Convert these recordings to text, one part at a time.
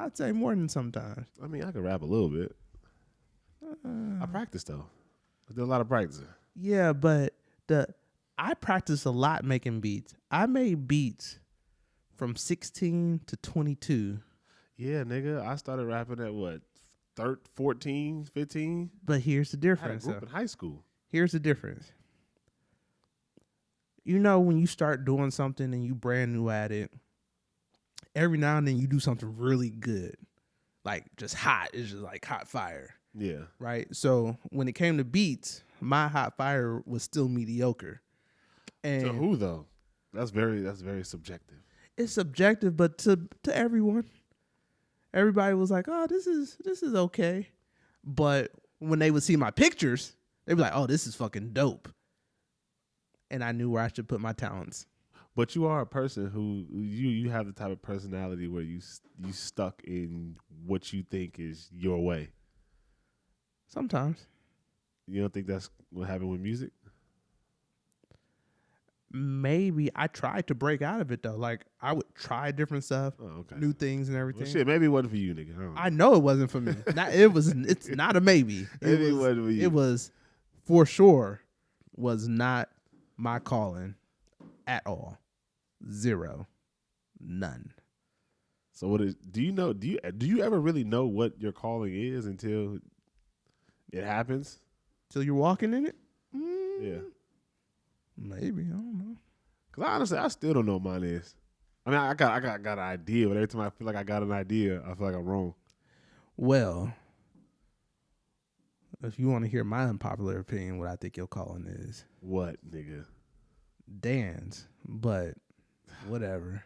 I'd say more than sometimes. I mean, I can rap a little bit. I practice though. I do a lot of practicing. Yeah, but I practice a lot making beats. I made beats from 16 to 22. Yeah, nigga. I started rapping at what? 14, 15? But here's the I had a difference. group in high school. Here's the difference. You know, when you start doing something and you brand new at it, every now and then you do something really good. Like just hot. It's just like hot fire. Yeah. Right? So when it came to beats, my hot fire was still mediocre. And To who though? That's very subjective. It's subjective, but to everyone. Everybody was like, "Oh, this is okay." But when they would see my pictures, they'd be like, "Oh, this is fucking dope." And I knew where I should put my talents. But you are a person who you have the type of personality where you stuck in what you think is your way. Sometimes. You don't think that's what happened with music? Maybe I tried to break out of it though. Like I would try different stuff, new things and everything. Well, shit, maybe it wasn't for you, nigga. I know it wasn't for me. It's not a maybe. Maybe it wasn't for you. It was for sure was not my calling at all. Zero. None. So what is? Do you ever really know what your calling is until it happens? Till you're walking in it? Yeah. Maybe, I don't know. Cause honestly, I still don't know what mine is. I mean, I got an idea, but every time I feel like I got an idea, I feel like I'm wrong. Well, if you want to hear my unpopular opinion, what I think your calling is. What, nigga? Dance, but whatever.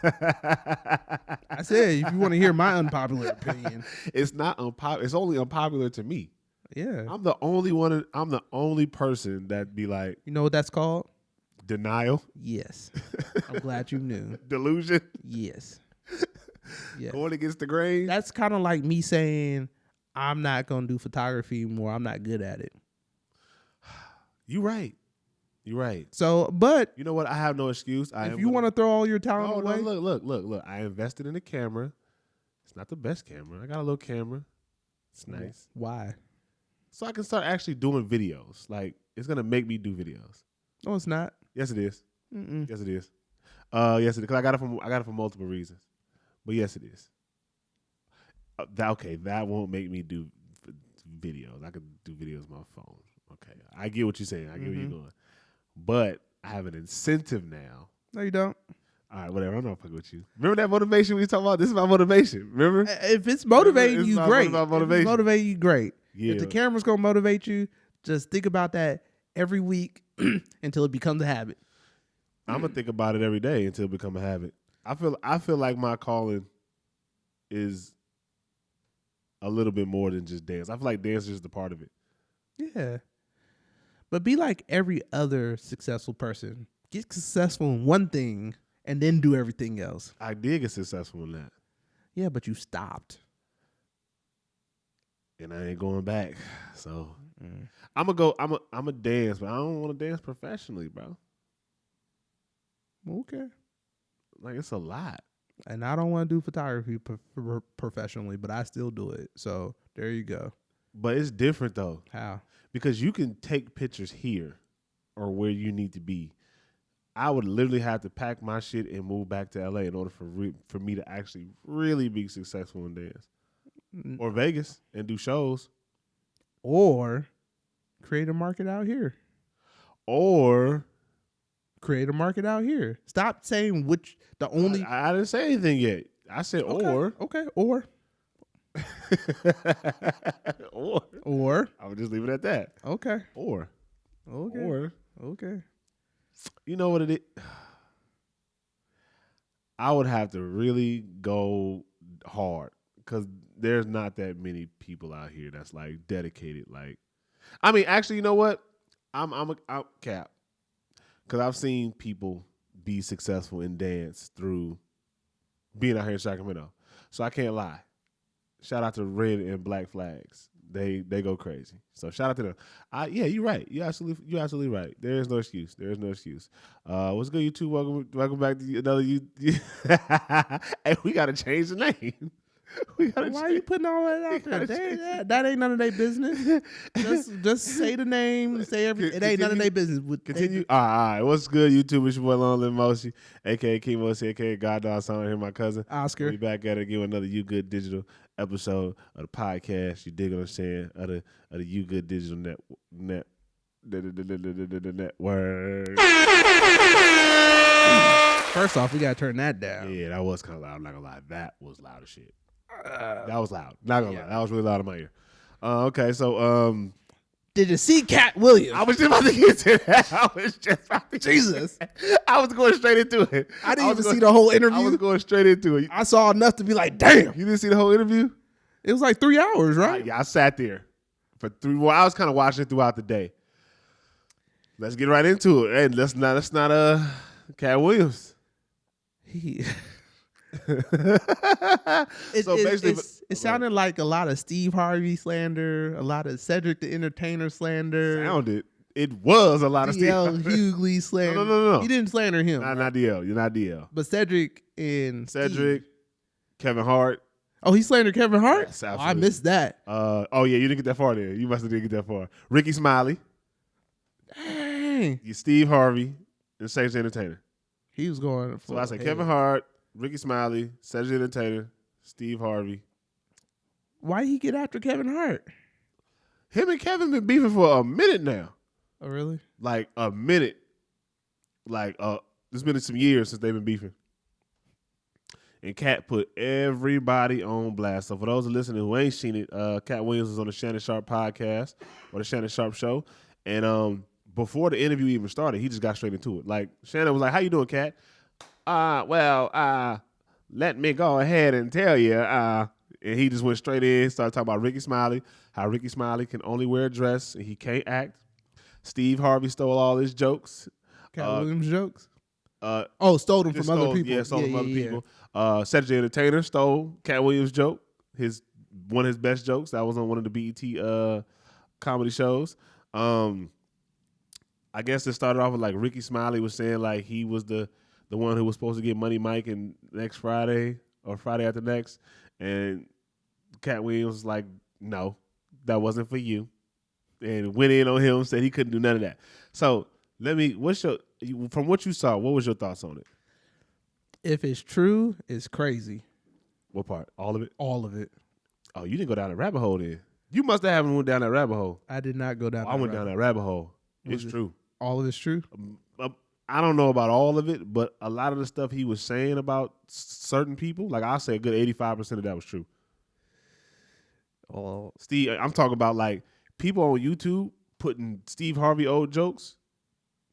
I said, if you want to hear my unpopular opinion. It's not unpopular. It's only unpopular to me. Yeah. I'm the only one. I'm the only person that be like. You know what that's called? Denial. Yes. I'm glad you knew. Delusion. Yes. Yes. Going against the grain. That's kind of like me saying, I'm not going to do photography anymore. I'm not good at it. You right. You're right. So, but you know what? I have no excuse. If you want to throw all your talent away. No, look. I invested in a camera. It's not the best camera. I got a little camera. It's nice. Why? So I can start actually doing videos. Like, it's going to make me do videos. No, it's not. Yes, it is. Mm-mm. Yes, it is. Yes, it is. Because I got it for multiple reasons. But yes, it is. That won't make me do videos. I could do videos on my phone. Okay. I get what you're saying. I get where you're going. But I have an incentive now. No, you don't. All right, whatever. I'm not fucking with you. Remember that motivation we was talking about? This is my motivation. Remember? If it's motivating you, great. About motivation. If it's motivating you, great. Yeah. If the camera's going to motivate you, just think about that every week until it becomes a habit. I'm going to think about it every day until it becomes a habit. I feel like my calling is a little bit more than just dance. I feel like dance is just a part of it. Yeah. But be like every other successful person. Get successful in one thing and then do everything else. I did get successful in that. Yeah, but you stopped. And I ain't going back. So I'm a dance, but I don't want to dance professionally, bro. Okay. Like, it's a lot. And I don't want to do photography professionally, but I still do it. So there you go. But it's different though. How? Because you can take pictures here or where you need to be. I would literally have to pack my shit and move back to LA in order for me to actually really be successful in dance. Or Vegas and do shows. Or create a market out here. Or create a market out here. Stop saying which the only. I didn't say anything yet. I said okay. or. Okay, or. Or. I would just leave it at that. Okay. Or. Okay. Or. Okay. You know what it is? I would have to really go hard because there's not that many people out here that's like dedicated. Like, I mean, actually, you know what? I'm Cap, because I've seen people be successful in dance through being out here in Sacramento. So I can't lie. Shout out to Red and Black Flags. They go crazy. So shout out to them. Yeah, you're right. You're absolutely right. There is no excuse. There is no excuse. What's good, YouTube? Welcome back to another you. Hey, we gotta change the name. Why are you putting all that out there? That ain't none of their business. just say the name, say everything. It ain't none of their business. Continue. All right. What's good, YouTube? It's your boy Long Live Moshi, a.k.a. Kimo, a.k.a. God Dog Song. Here, my cousin. Oscar. We back at it again with another You Good Digital episode of the podcast. You dig what I'm saying? Of the You Good Digital network. First off, we got to turn that down. Yeah, that was kind of loud. I'm not going to lie. That was loud as shit. That was loud. Not going to lie. That was really loud in my ear. Okay, so... Did you see Katt Williams? I was just about to get to that. Jesus. I was going straight into it. I didn't even see the whole interview. I was going straight into it. I saw enough to be like, damn. You didn't see the whole interview? It was like 3 hours, right? Yeah, I sat there for 3 more. I was kind of watching it throughout the day. Let's get right into it. Hey, let's not Katt Williams. It sounded like a lot of Steve Harvey slander, a lot of Cedric the Entertainer slander. It was a lot of Steve Hughley slander. No. He didn't slander him. Not DL. You're not DL. But Cedric and Steve. Kevin Hart. Oh, he slandered Kevin Hart? Yes, I missed that. Yeah, you didn't get that far there. You must have didn't get that far. Ricky Smiley. Dang. Steve Harvey and Cedric the Entertainer. He was going for So I said Kevin Hart, Ricky Smiley, Cedric the Entertainer, Steve Harvey. Why he get after Kevin Hart? Him and Kevin been beefing for a minute now. Oh, really? Like a minute. Like it's been some years since they've been beefing. And Katt put everybody on blast. So for those listening who ain't seen it, Katt Williams was on the Shannon Sharp podcast or the Shannon Sharp show. And before the interview even started, he just got straight into it. Like Shannon was like, "How you doing, Katt?" Let me go ahead and tell you. And he just went straight in, started talking about Ricky Smiley, how Ricky Smiley can only wear a dress and he can't act. Steve Harvey stole all his jokes. Katt Williams jokes? Stole them from other people. Yeah, stole them from other people. Cedric the Entertainer stole Katt Williams' joke, one of his best jokes. That was on one of the BET comedy shows. I guess it started off with like Ricky Smiley was saying like he was the one who was supposed to get Money Mike in next Friday or Friday after next. And Katt Williams was like, no, that wasn't for you. And went in on him, said he couldn't do none of that. So from what you saw, what was your thoughts on it? If it's true, it's crazy. What part? All of it? All of it. Oh, you didn't go down the rabbit hole then. You must have went down that rabbit hole. I did not go down I went down that rabbit hole. It's true. All of it's true? I don't know about all of it, but a lot of the stuff he was saying about certain people, like I'll say a good 85% of that was true. Oh, Steve, I'm talking about like people on YouTube putting Steve Harvey old jokes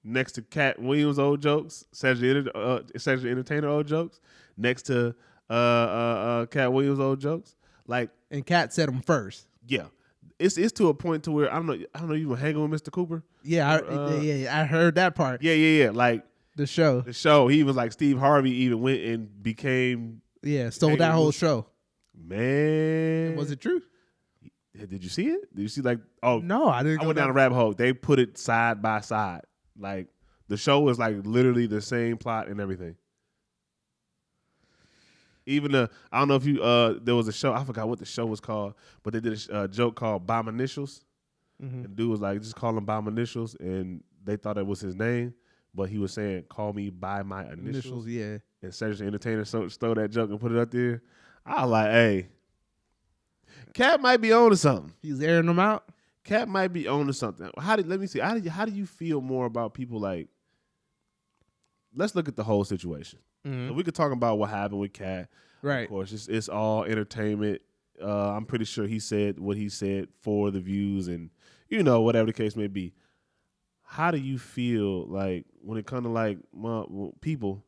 next to Katt Williams old jokes, Cedric the Entertainer old jokes, next to Katt Williams old jokes. Like, and Katt said them first. Yeah. It's to a point to where I don't know. You been hanging with Mr. Cooper? Yeah, I heard that part. Yeah. Like the show. He was like Steve Harvey even went and became stole that whole show. Man, was it true? Did you see it? Did you see like? Oh no, I didn't. I went down the rabbit hole. They put it side by side. Like the show was like literally the same plot and everything. Even I don't know if you there was a show, I forgot what the show was called, but they did a joke called Bomb Initials. Mm-hmm. And the dude was like, just call him Bomb Initials, and they thought it was his name, but he was saying, call me by my initials. Yeah. And Cedric the Entertainer stole that joke and put it up there. I was like, hey, Katt might be on to something. He's airing them out? Katt might be on to something. Let me see. How do you feel more about people like, let's look at the whole situation. Mm-hmm. So we could talk about what happened with Katt. Right. Of course, it's all entertainment. I'm pretty sure he said what he said for the views and, whatever the case may be. How do you feel like when it comes to like people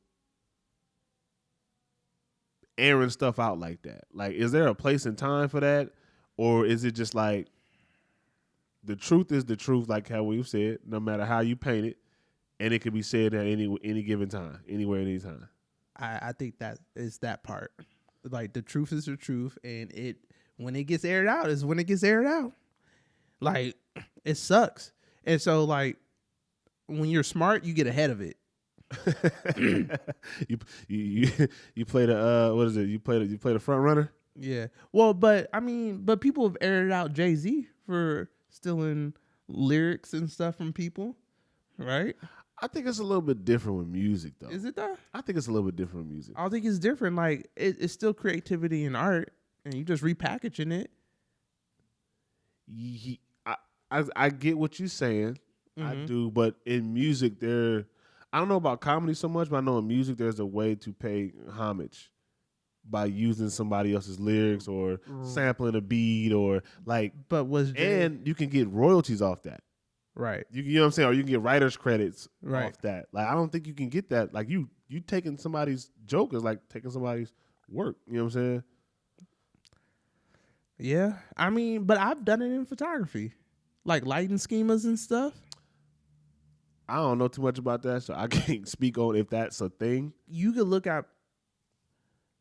airing stuff out like that? Like, is there a place and time for that? Or is it just like the truth is the truth, like how we've said, no matter how you paint it, and it can be said at any given time, anywhere, anytime? I think that is that part. Like the truth is the truth, and when it gets aired out is when it gets aired out. Like it sucks, and so like when you're smart, you get ahead of it. you play the what is it? You play the front runner. Yeah. Well, but I mean, but people have aired out Jay-Z for stealing lyrics and stuff from people, right? I think it's a little bit different with music, though. Is it though? I think it's a little bit different with music. I don't think it's different. Like it's still creativity and art, and you just repackaging it. I get what you're saying. I do, but in music, I don't know about comedy so much, but I know in music there's a way to pay homage by using somebody else's lyrics or sampling a beat or like. But and you can get royalties off that. Right. You know what I'm saying? Or you can get writer's credits Right. off that. Like, I don't think you can get that. Like, you taking somebody's joke is like taking somebody's work. You know what I'm saying? Yeah. I mean, but I've done it in photography, like lighting schemas and stuff. I don't know too much about that, so I can't speak on if that's a thing. You could look at.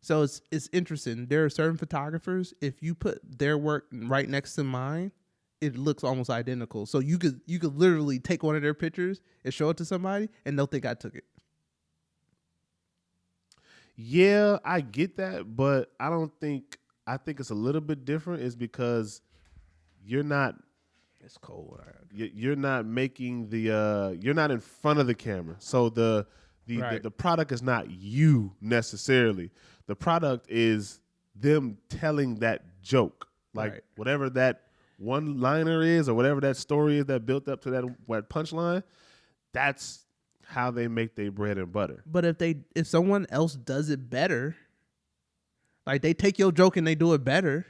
So it's interesting. There are certain photographers, if you put their work right next to mine, it looks almost identical. So you could literally take one of their pictures and show it to somebody, and they'll think I took it. Yeah, I get that, but I think it's a little bit different. Is because you're not. It's cold. You're not making you're not in front of the camera, so the product is not you necessarily. The product is them telling that joke, like whatever that one liner is or whatever that story is that built up to that punchline. That's how they make their bread and butter. But if someone else does it better, like they take your joke and they do it better,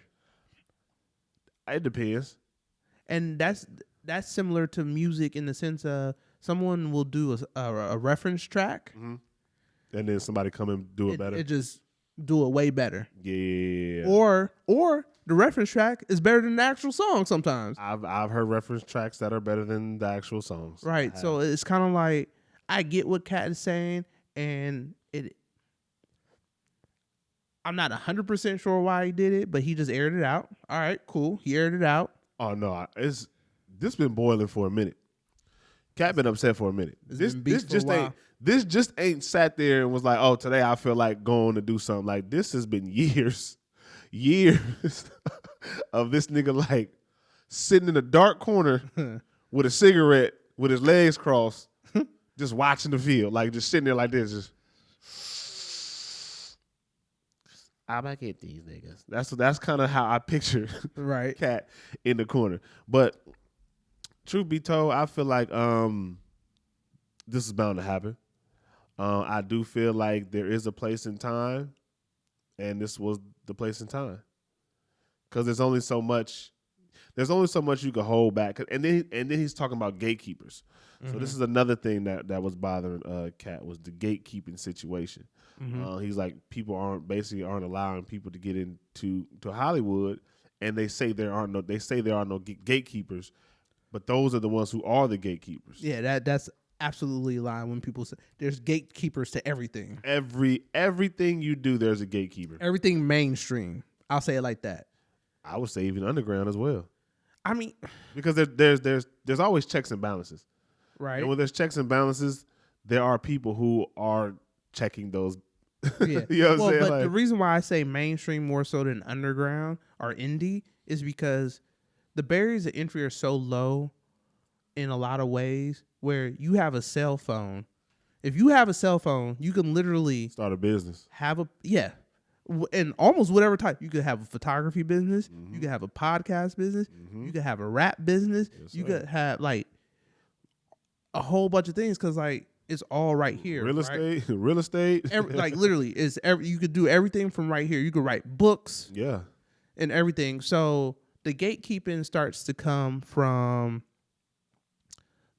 it depends. And that's similar to music in the sense of someone will do a reference track, and then somebody come and do it better. It just do it way better. Yeah. Or the reference track is better than the actual song sometimes. I've heard reference tracks that are better than the actual songs. Right. So it's kind of like I get what Katt is saying, and I'm not 100% sure why he did it, but he just aired it out. All right, cool. He aired it out. Oh no, this been boiling for a minute. Katt been upset for a minute. This just ain't sat there and was like, oh, today I feel like going to do something. Like, this has been years of this nigga like sitting in a dark corner with a cigarette with his legs crossed, just watching the field, like just sitting there like this, just. I'm gonna get these niggas. That's kind of how I picture Katt in the corner. But truth be told, I feel like this is bound to happen. I do feel like there is a place and time, and this was the place and time. Because there's only so much you can hold back. And then he's talking about gatekeepers. So this is another thing that was bothering Katt was the gatekeeping situation. He's like, people aren't allowing people to get into Hollywood, and they say there are no gatekeepers, but those are the ones who are the gatekeepers. Yeah, that's absolutely a lie when people say there's gatekeepers to everything. Everything you do, there's a gatekeeper. Everything mainstream. I'll say it like that. I would say even underground as well. I mean, because there's always checks and balances. Right. And when there's checks and balances, there are people who are checking those. Yeah. You know what I'm saying? But the reason why I say mainstream more so than underground or indie is because the barriers of entry are so low in a lot of ways where you have a cell phone. If you have a cell phone, you can literally start a business. And almost whatever type. You could have a photography business. You could have a podcast business. You could have a rap business. Yes, you could have like a whole bunch of things because like it's all right here. Real estate. Like literally, you could do everything from right here. You could write books. Yeah. And everything. So the gatekeeping starts to come from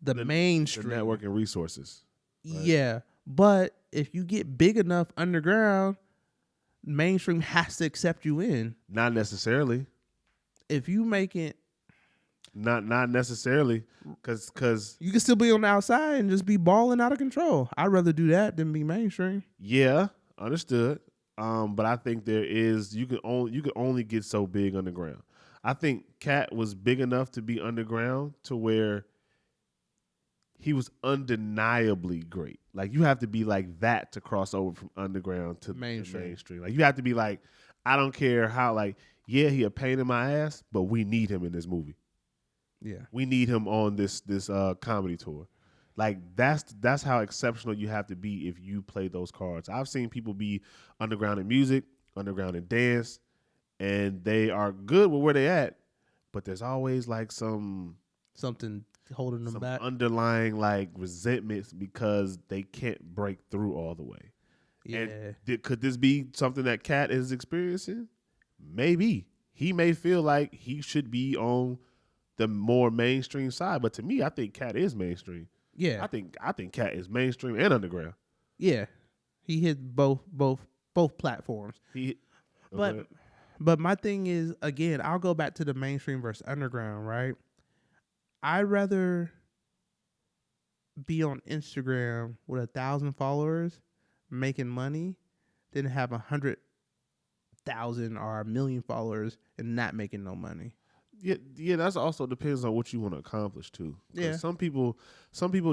the mainstream. The networking resources. Right? Yeah. But if you get big enough underground, mainstream has to accept you in. Not necessarily. If you make it. Not necessarily, because you can still be on the outside and just be balling out of control. I'd rather do that than be mainstream. Yeah, understood. But I think you can only get so big underground. I think Katt was big enough to be underground to where he was undeniably great. Like you have to be like that to cross over from underground to mainstream. Like you have to be like, I don't care how, like, yeah, he a pain in my ass, but we need him in this movie. Yeah. We need him on this comedy tour. Like, that's how exceptional you have to be if you play those cards. I've seen people be underground in music, underground in dance, and they are good with where they at, but there's always like something holding them back. Underlying like resentments because they can't break through all the way. Yeah. And could this be something that Katt is experiencing? Maybe. He may feel like he should be on the more mainstream side, but to me, I think Katt is mainstream. Yeah. I think Katt is mainstream and underground. Yeah. He hit both platforms. But my thing is, again, I'll go back to the mainstream versus underground, right? I'd rather be on Instagram with 1,000 followers making money than have 100,000 or 1,000,000 followers and not making no money. Yeah, that's also depends on what you want to accomplish too. Yeah. Some people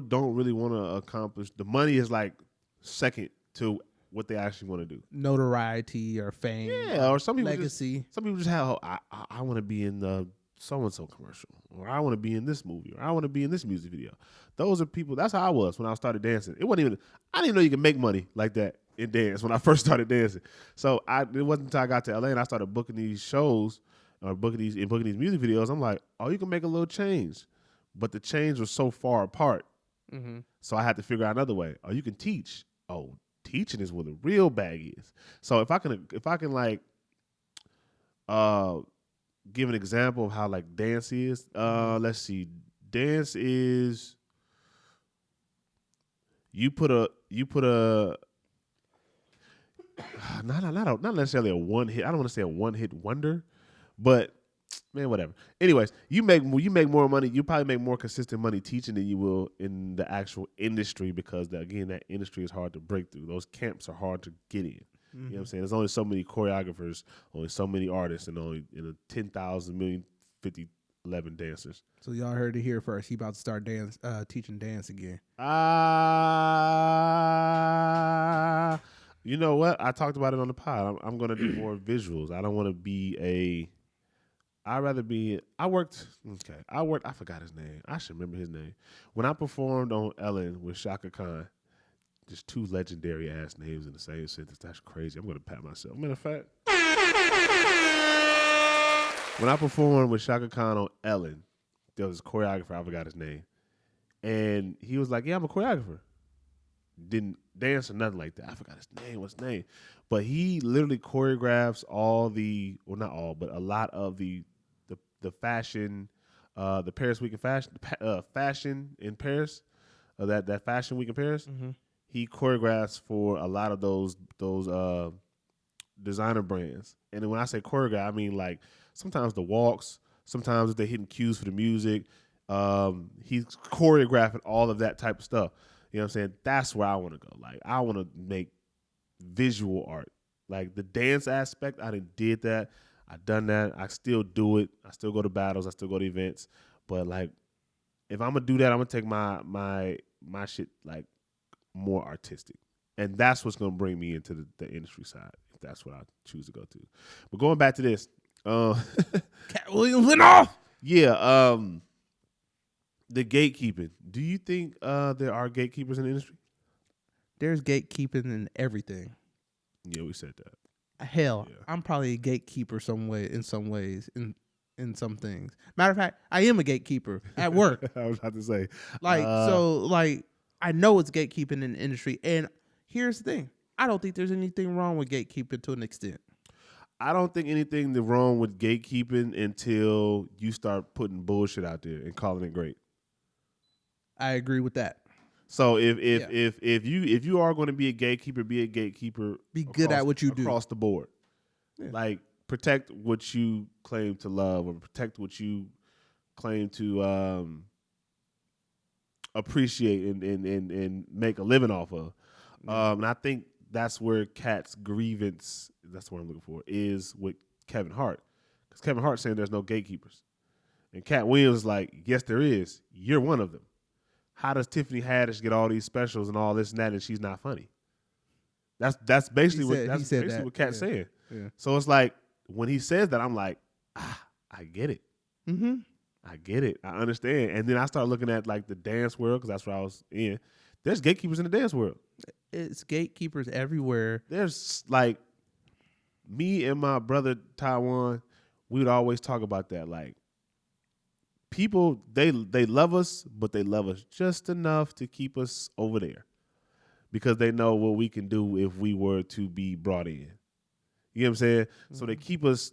don't really want to accomplish. The money is like second to what they actually want to do. Notoriety or fame. Yeah, or some people legacy. Some people just have, I want to be in the so-and-so commercial, or I want to be in this movie, or I want to be in this music video. Those are people, that's how I was when I started dancing. I didn't even know you could make money like that in dance when I first started dancing. So it wasn't until I got to LA and I started booking these shows, or booking these music videos. I'm like, oh, you can make a little change. But the change was so far apart. Mm-hmm. So I had to figure out another way. Oh, you can teach. Oh, teaching is where the real bag is. So if I can like give an example of how like dance is, let's see. Dance is you put a not necessarily a one hit. I don't want to say a one hit wonder, but man, whatever. Anyways, you make more money. You probably make more consistent money teaching than you will in the actual industry because again, that industry is hard to break through. Those camps are hard to get in. Mm-hmm. You know what I'm saying? There's only so many choreographers, only so many artists, and only 10,000 million 11 dancers. So y'all heard it here first. He about to start teaching dance again. You know what? I talked about it on the pod. I'm going to do more visuals. I don't want to be I forgot his name. I should remember his name. When I performed on Ellen with Shaka Khan, just two legendary ass names in the same sentence. That's crazy. I'm going to pat myself. Matter of fact, when I performed with Shaka Khan on Ellen, there was a choreographer. I forgot his name. And he was like, yeah, I'm a choreographer. Didn't dance or nothing like that. I forgot his name. What's his name? But he literally choreographs not all, but a lot of the fashion, the Paris Week of Fashion, fashion in Paris, that Fashion Week in Paris. Mm-hmm. He choreographs for a lot of those designer brands. And then when I say choreograph, I mean like sometimes the walks, sometimes they're hitting cues for the music. He's choreographing all of that type of stuff. You know what I'm saying? That's where I want to go. Like, I want to make visual art. Like, the dance aspect, I did that. I've done that. I still do it. I still go to battles. I still go to events. But, like, if I'm going to do that, I'm going to take my shit, like, more artistic. And that's what's going to bring me into the industry side, if that's what I choose to go to. But going back to this. Katt Williams went off! Yeah, the gatekeeping. Do you think there are gatekeepers in the industry? There's gatekeeping in everything. Yeah, we said that. Hell, yeah. I'm probably a gatekeeper in some ways, in some things. Matter of fact, I am a gatekeeper at work. I was about to say. I know it's gatekeeping in the industry. And here's the thing. I don't think there's anything wrong with gatekeeping to an extent. I don't think anything wrong with gatekeeping until you start putting bullshit out there and calling it great. I agree with that. So if you are going to be a gatekeeper, be Be good at what you do across the board. Yeah. Like protect what you claim to love, or protect what you claim to appreciate and make a living off of. And I think that's where Katt's grievance, that's what I'm looking for, is with Kevin Hart. Because Kevin Hart's saying there's no gatekeepers. And Katt Williams is like, yes, there is. You're one of them. How does Tiffany Haddish get all these specials and all this and that, and she's not funny? That's basically what Katt's saying. Yeah. So it's like when he says that, I'm like, I get it. Mm-hmm. I get it. I understand. And then I start looking at like the dance world because that's where I was in. There's gatekeepers in the dance world. It's gatekeepers everywhere. There's like me and my brother Taiwan, we would always talk about that. Like people, they love us, but they love us just enough to keep us over there because they know what we can do if we were to be brought in. You know what I'm saying? Mm-hmm. So they keep us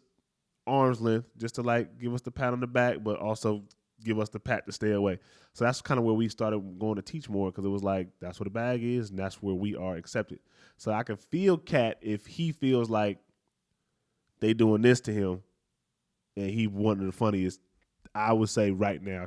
arm's length just to like give us the pat on the back, but also give us the pat to stay away. So that's kind of where we started going to teach more because it was like that's what a bag is and that's where we are accepted. So I can feel Katt if he feels like they doing this to him and he one of the funniest. I would say right now,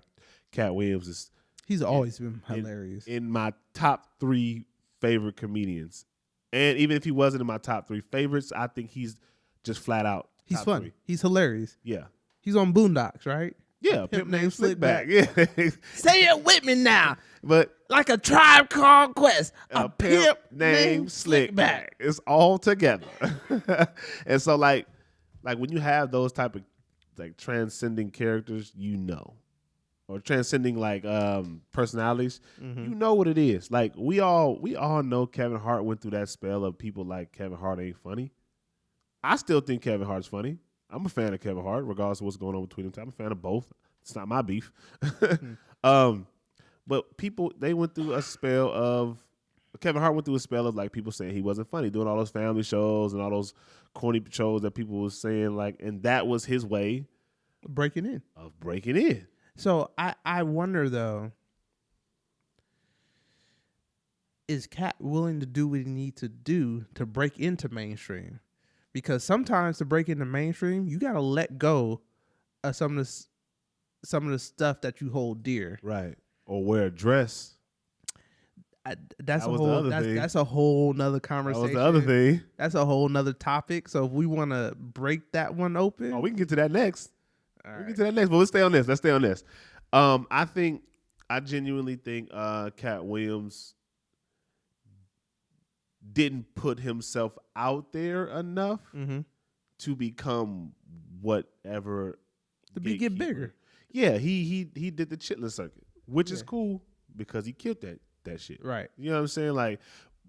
Katt Williams is. He's always been hilarious. In my top 3 favorite comedians. And even if he wasn't in my top 3 favorites, I think he's just flat out. He's funny. 3. He's hilarious. Yeah. He's on Boondocks, right? Yeah. Pimp named Slickback. Yeah. Say it with me now. But like a Tribe Called Quest. A pimp named Slickback. It's all together. And so like when you have those type of like transcending characters, you know. Or transcending like personalities, you know what it is. Like we all know Kevin Hart went through that spell of people like Kevin Hart ain't funny. I still think Kevin Hart's funny. I'm a fan of Kevin Hart, regardless of what's going on between them. I'm a fan of both. It's not my beef. But people, they went through a spell of Kevin Hart went through a spell of like people saying he wasn't funny, doing all those family shows and all those corny shows that people was saying like, and that was his way of breaking in. So I wonder though, is Katt willing to do what he needs to do to break into mainstream? Because sometimes to break into mainstream, you gotta let go of some of the stuff that you hold dear. Right. Or wear a dress. That's a whole nother conversation. That was the other thing. That's a whole nother topic. So if we want to break that one open, we can get to that next. All we right. can get to that next. But let's stay on this. I genuinely think Katt Williams didn't put himself out there enough to become whatever. To get bigger. Yeah, he did the chitlin circuit, which is cool because he killed that shit. Right. You know what I'm saying? Like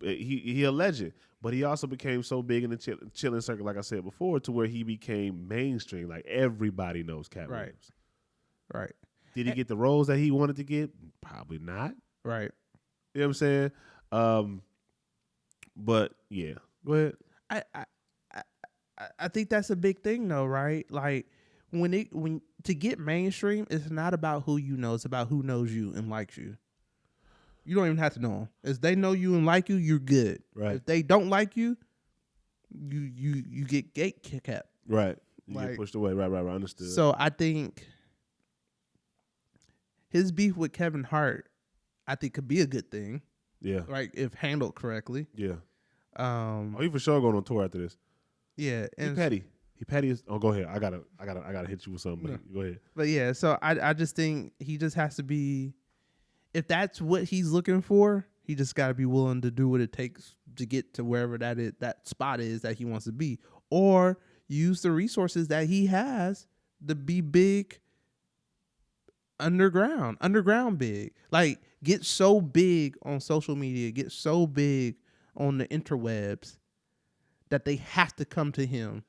he a legend, but he also became so big in the chitlin circuit, like I said before, to where he became mainstream. Like everybody knows Katt Williams. Right. Did he get the roles that he wanted to get? Probably not. Right. You know what I'm saying? But yeah, go ahead. I think that's a big thing though, right? Like when to get mainstream, it's not about who you know, it's about who knows you and likes you. You don't even have to know them. If they know you and like you, you're good. Right. If they don't like you, you get gate kept. Right. You get pushed away. Right. Understood. So I think his beef with Kevin Hart, I think could be a good thing. Yeah. Right. If handled correctly. Yeah. He for sure going on tour after this. Yeah. And He petty is. Oh, go ahead. I gotta hit you with something. No. Go ahead. But yeah, so I just think he just has to be. If that's what he's looking for, he just got to be willing to do what it takes to get to wherever that spot is that he wants to be, or use the resources that he has to be big. Underground big. Like get so big on social media, get so big on the interwebs that they have to come to him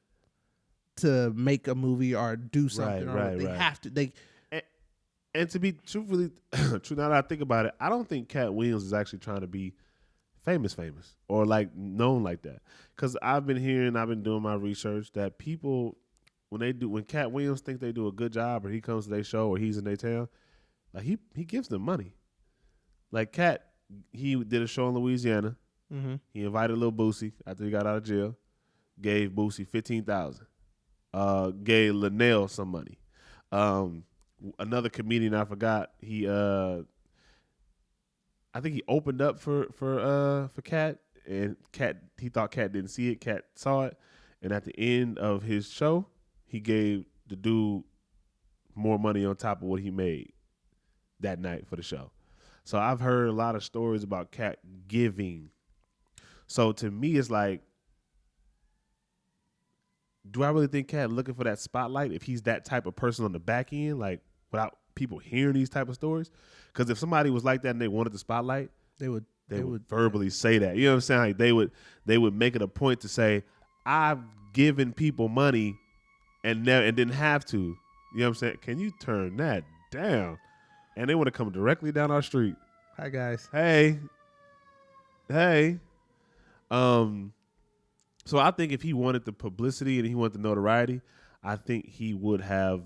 to make a movie or do something. They have to. And to be truthfully, true now that I think about it, I don't think Katt Williams is actually trying to be famous or like known like that. Because I've been doing my research that people, when Katt Williams think they do a good job or he comes to their show or he's in their town, like he gives them money. Like Katt, he did a show in Louisiana. Mm-hmm. He invited Lil Boosie after he got out of jail. Gave Boosie $15,000. Gave Linnell some money. Another comedian I forgot. I think he opened up for Katt, and he thought Katt didn't see it. Katt saw it, and at the end of his show, he gave the dude more money on top of what he made that night for the show. So I've heard a lot of stories about Katt giving. So to me, it's like do I really think Katt looking for that spotlight if he's that type of person on the back end, like without people hearing these type of stories? Because if somebody was like that and they wanted the spotlight, they would verbally say that. You know what I'm saying? Like they would make it a point to say, I've given people money and didn't have to. You know what I'm saying? Can you turn that down? And they want to come directly down our street. Hi guys. Hey. So I think if he wanted the publicity and he wanted the notoriety, I think he would have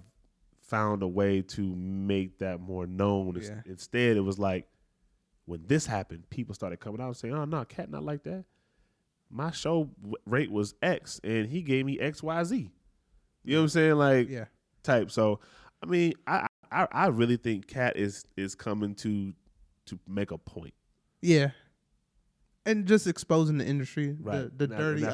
found a way to make that more known. Yeah. Instead, it was like when this happened, people started coming out and saying, "Oh no, Katt not like that. My show rate was X, and he gave me XYZ." You know what I'm saying? Like, yeah, type. So, I mean, I really think Katt is coming to make a point. Yeah. And just exposing the industry, right. the dirty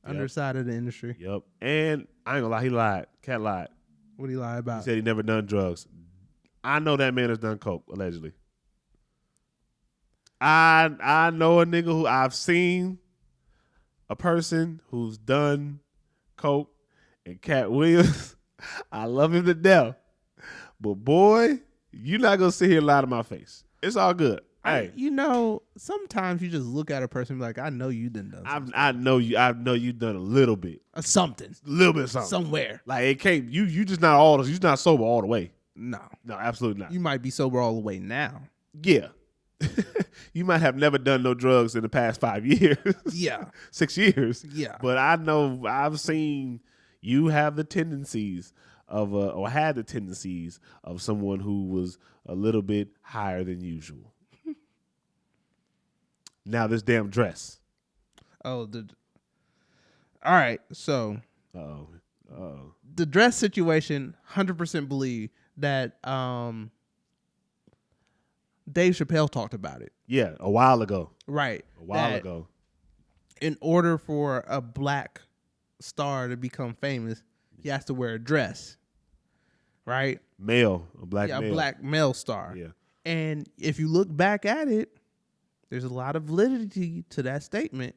underside of the industry. Yep. And I ain't gonna lie, he lied. Katt lied. What did he lie about? He said he never done drugs. I know that man has done coke, allegedly. I know a nigga who I've seen a person who's done coke, and Katt Williams, I love him to death. But boy, you're not gonna sit here and lie to my face. It's all good. Hey, sometimes you just look at a person and be like, I know you done something. I know you done a little bit. Something. A little bit of something. Somewhere. Like it can't you just not you're not sober all the way. No. No, absolutely not. You might be sober all the way now. Yeah. You might have never done no drugs in the past 5 years. Yeah. 6 years. Yeah. But I know I've seen you have the tendencies of or had the tendencies of someone who was a little bit higher than usual. Now this damn dress. Oh, all right. So, the dress situation. 100% believe that Dave Chappelle talked about it. Yeah, a while ago. Right, a while ago. In order for a black star to become famous, he has to wear a dress. Right, a black male star. Yeah, and if you look back at it, there's a lot of validity to that statement.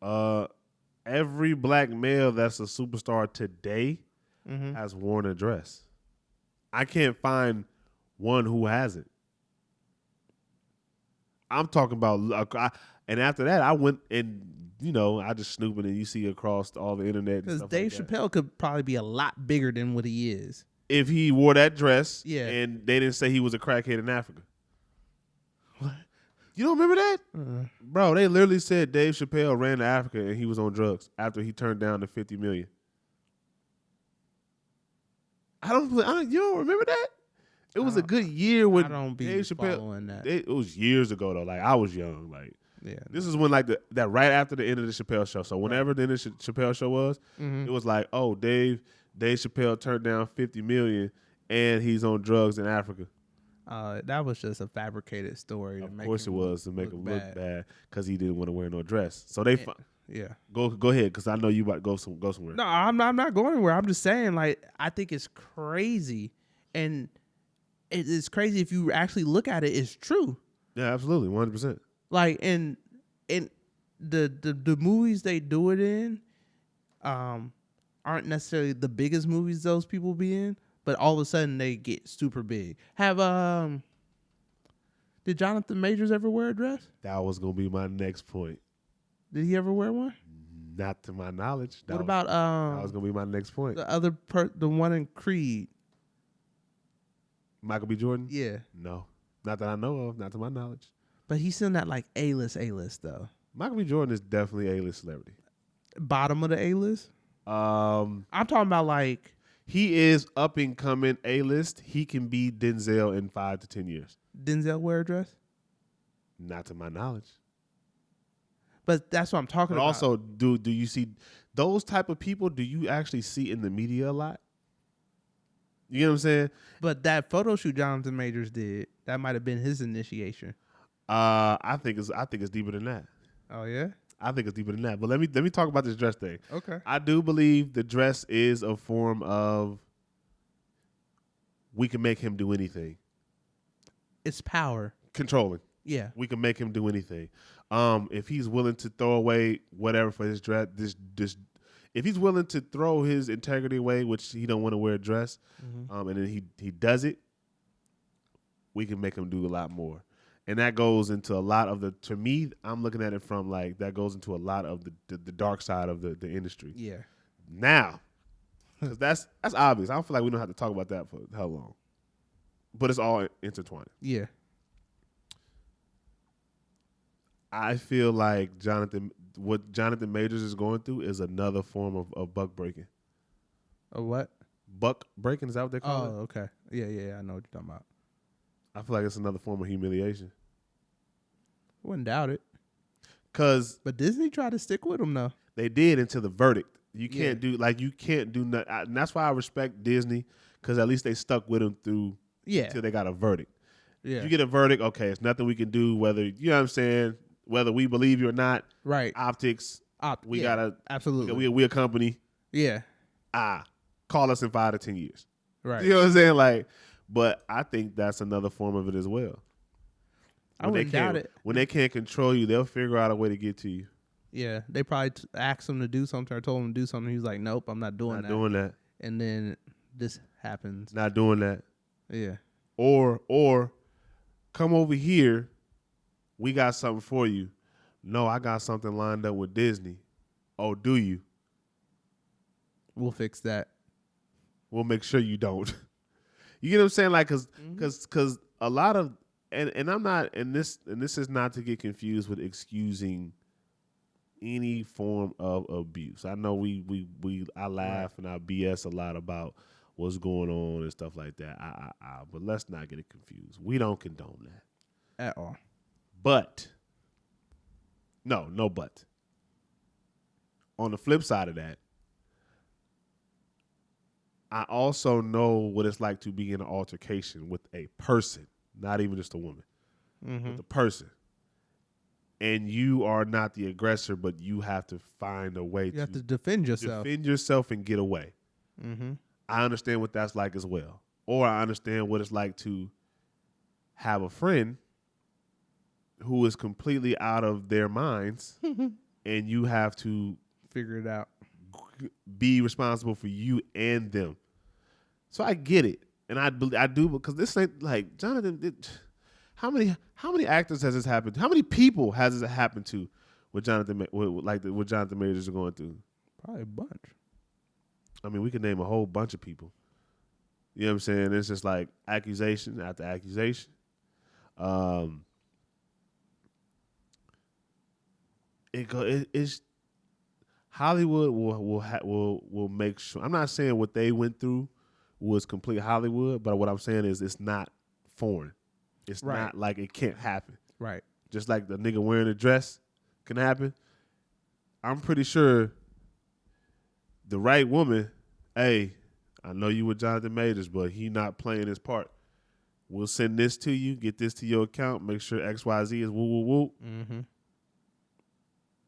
Every black male that's a superstar today has worn a dress. I can't find one who hasn't. I'm talking about, and after that, I went and I just snooping and you see across all the internet. Because Dave Chappelle could probably be a lot bigger than what he is if he wore that dress. Yeah, and they didn't say he was a crackhead in Africa. What? You don't remember that? Bro, they literally said Dave Chappelle ran to Africa and he was on drugs after he turned down the $50 million. You don't remember that? It was a good year when Dave Chappelle. That. It was years ago though. Like I was young. Like yeah, this is when like that right after the end of the Chappelle show. So whenever the end of the Chappelle show was, it was like, oh, Dave Chappelle turned down $50 million and he's on drugs in Africa. That was just a fabricated story. Of course it was to make him look bad because he didn't want to wear no dress. So they yeah. Go ahead because I know you about to go somewhere. No, I'm not going anywhere. I'm just saying like I think it's crazy, and it's crazy if you actually look at it. It's true. Yeah, absolutely, 100%. Like in the movies they do it in, aren't necessarily the biggest movies those people be in. But all of a sudden they get super big. Did Jonathan Majors ever wear a dress? That was gonna be my next point. Did he ever wear one? Not to my knowledge. What about that was gonna be my next point. The one in Creed? Michael B. Jordan? Yeah. No, not that I know of. Not to my knowledge. But he's still not like A-list though. Michael B. Jordan is definitely a A-list celebrity. Bottom of the A-list? I'm talking about like. He is up and coming A-list. He can be Denzel in 5 to 10 years. Denzel wear a dress? Not to my knowledge. But that's what I'm talking about. Also, do you see those type of people? Do you actually see in the media a lot? You know what I'm saying? But that photo shoot Jonathan Majors did, that might have been his initiation. I think it's deeper than that. Oh yeah? I think it's deeper than that. But let me talk about this dress thing. Okay. I do believe the dress is a form of we can make him do anything. It's power. Controlling. Yeah. We can make him do anything. If he's willing to throw away whatever for his dress, if he's willing to throw his integrity away, which he don't want to wear a dress, and then he does it, we can make him do a lot more. And that goes into a lot of to me, I'm looking at it from like, that goes into a lot of the dark side of the industry. Yeah. Now, because that's obvious. I don't feel like we don't have to talk about that for how long. But it's all intertwined. Yeah. I feel like what Jonathan Majors is going through is another form of buck breaking. A what? Buck breaking, is that what they call it? Oh, okay. Yeah, I know what you're talking about. I feel like it's another form of humiliation. Wouldn't doubt it. But Disney tried to stick with him though. They did until the verdict. You can't do nothing. And that's why I respect Disney, because at least they stuck with him through until they got a verdict. Yeah. If you get a verdict, okay, it's nothing we can do, whether, you know what I'm saying, whether we believe you or not. Right. Optics. We gotta absolutely. We a company. Yeah. Call us in 5 to 10 years. Right. You know what I'm saying? Like, but I think that's another form of it as well. I wouldn't doubt it. When they can't control you, they'll figure out a way to get to you. Yeah, they probably asked him to do something or told him to do something. He was like, "Nope, I'm not doing that." Not doing that. And then this happens. Not doing that. Yeah. Or come over here. We got something for you. No, I got something lined up with Disney. Oh, do you? We'll fix that. We'll make sure you don't. You get what I'm saying? Like, cause a lot of and I'm not, and this is not to get confused with excusing any form of abuse. I know I laugh and I BS a lot about what's going on and stuff like that. But let's not get it confused. We don't condone that at all. But no but. On the flip side of that, I also know what it's like to be in an altercation with a person, not even just a woman, with a person. And you are not the aggressor, but you have to find a way You have to defend yourself. Defend yourself and get away. I understand what that's like as well. Or I understand what it's like to have a friend who is completely out of their minds and you have to figure it out. Be responsible for you and them. So I get it. And I do, because this ain't like Jonathan. How many actors has this happened to? How many people has this happened to what Jonathan Majors are going through? Probably a bunch. I mean, we could name a whole bunch of people. You know what I'm saying? It's just like accusation after accusation. It's Hollywood will make sure. I'm not saying what they went through was complete Hollywood, but what I'm saying is it's not foreign. It's not like it can't happen. Right. Just like the nigga wearing a dress can happen. I'm pretty sure the right woman, hey, I know you with Jonathan Majors, but he not playing his part. We'll send this to you, get this to your account, make sure XYZ is woo woo woo.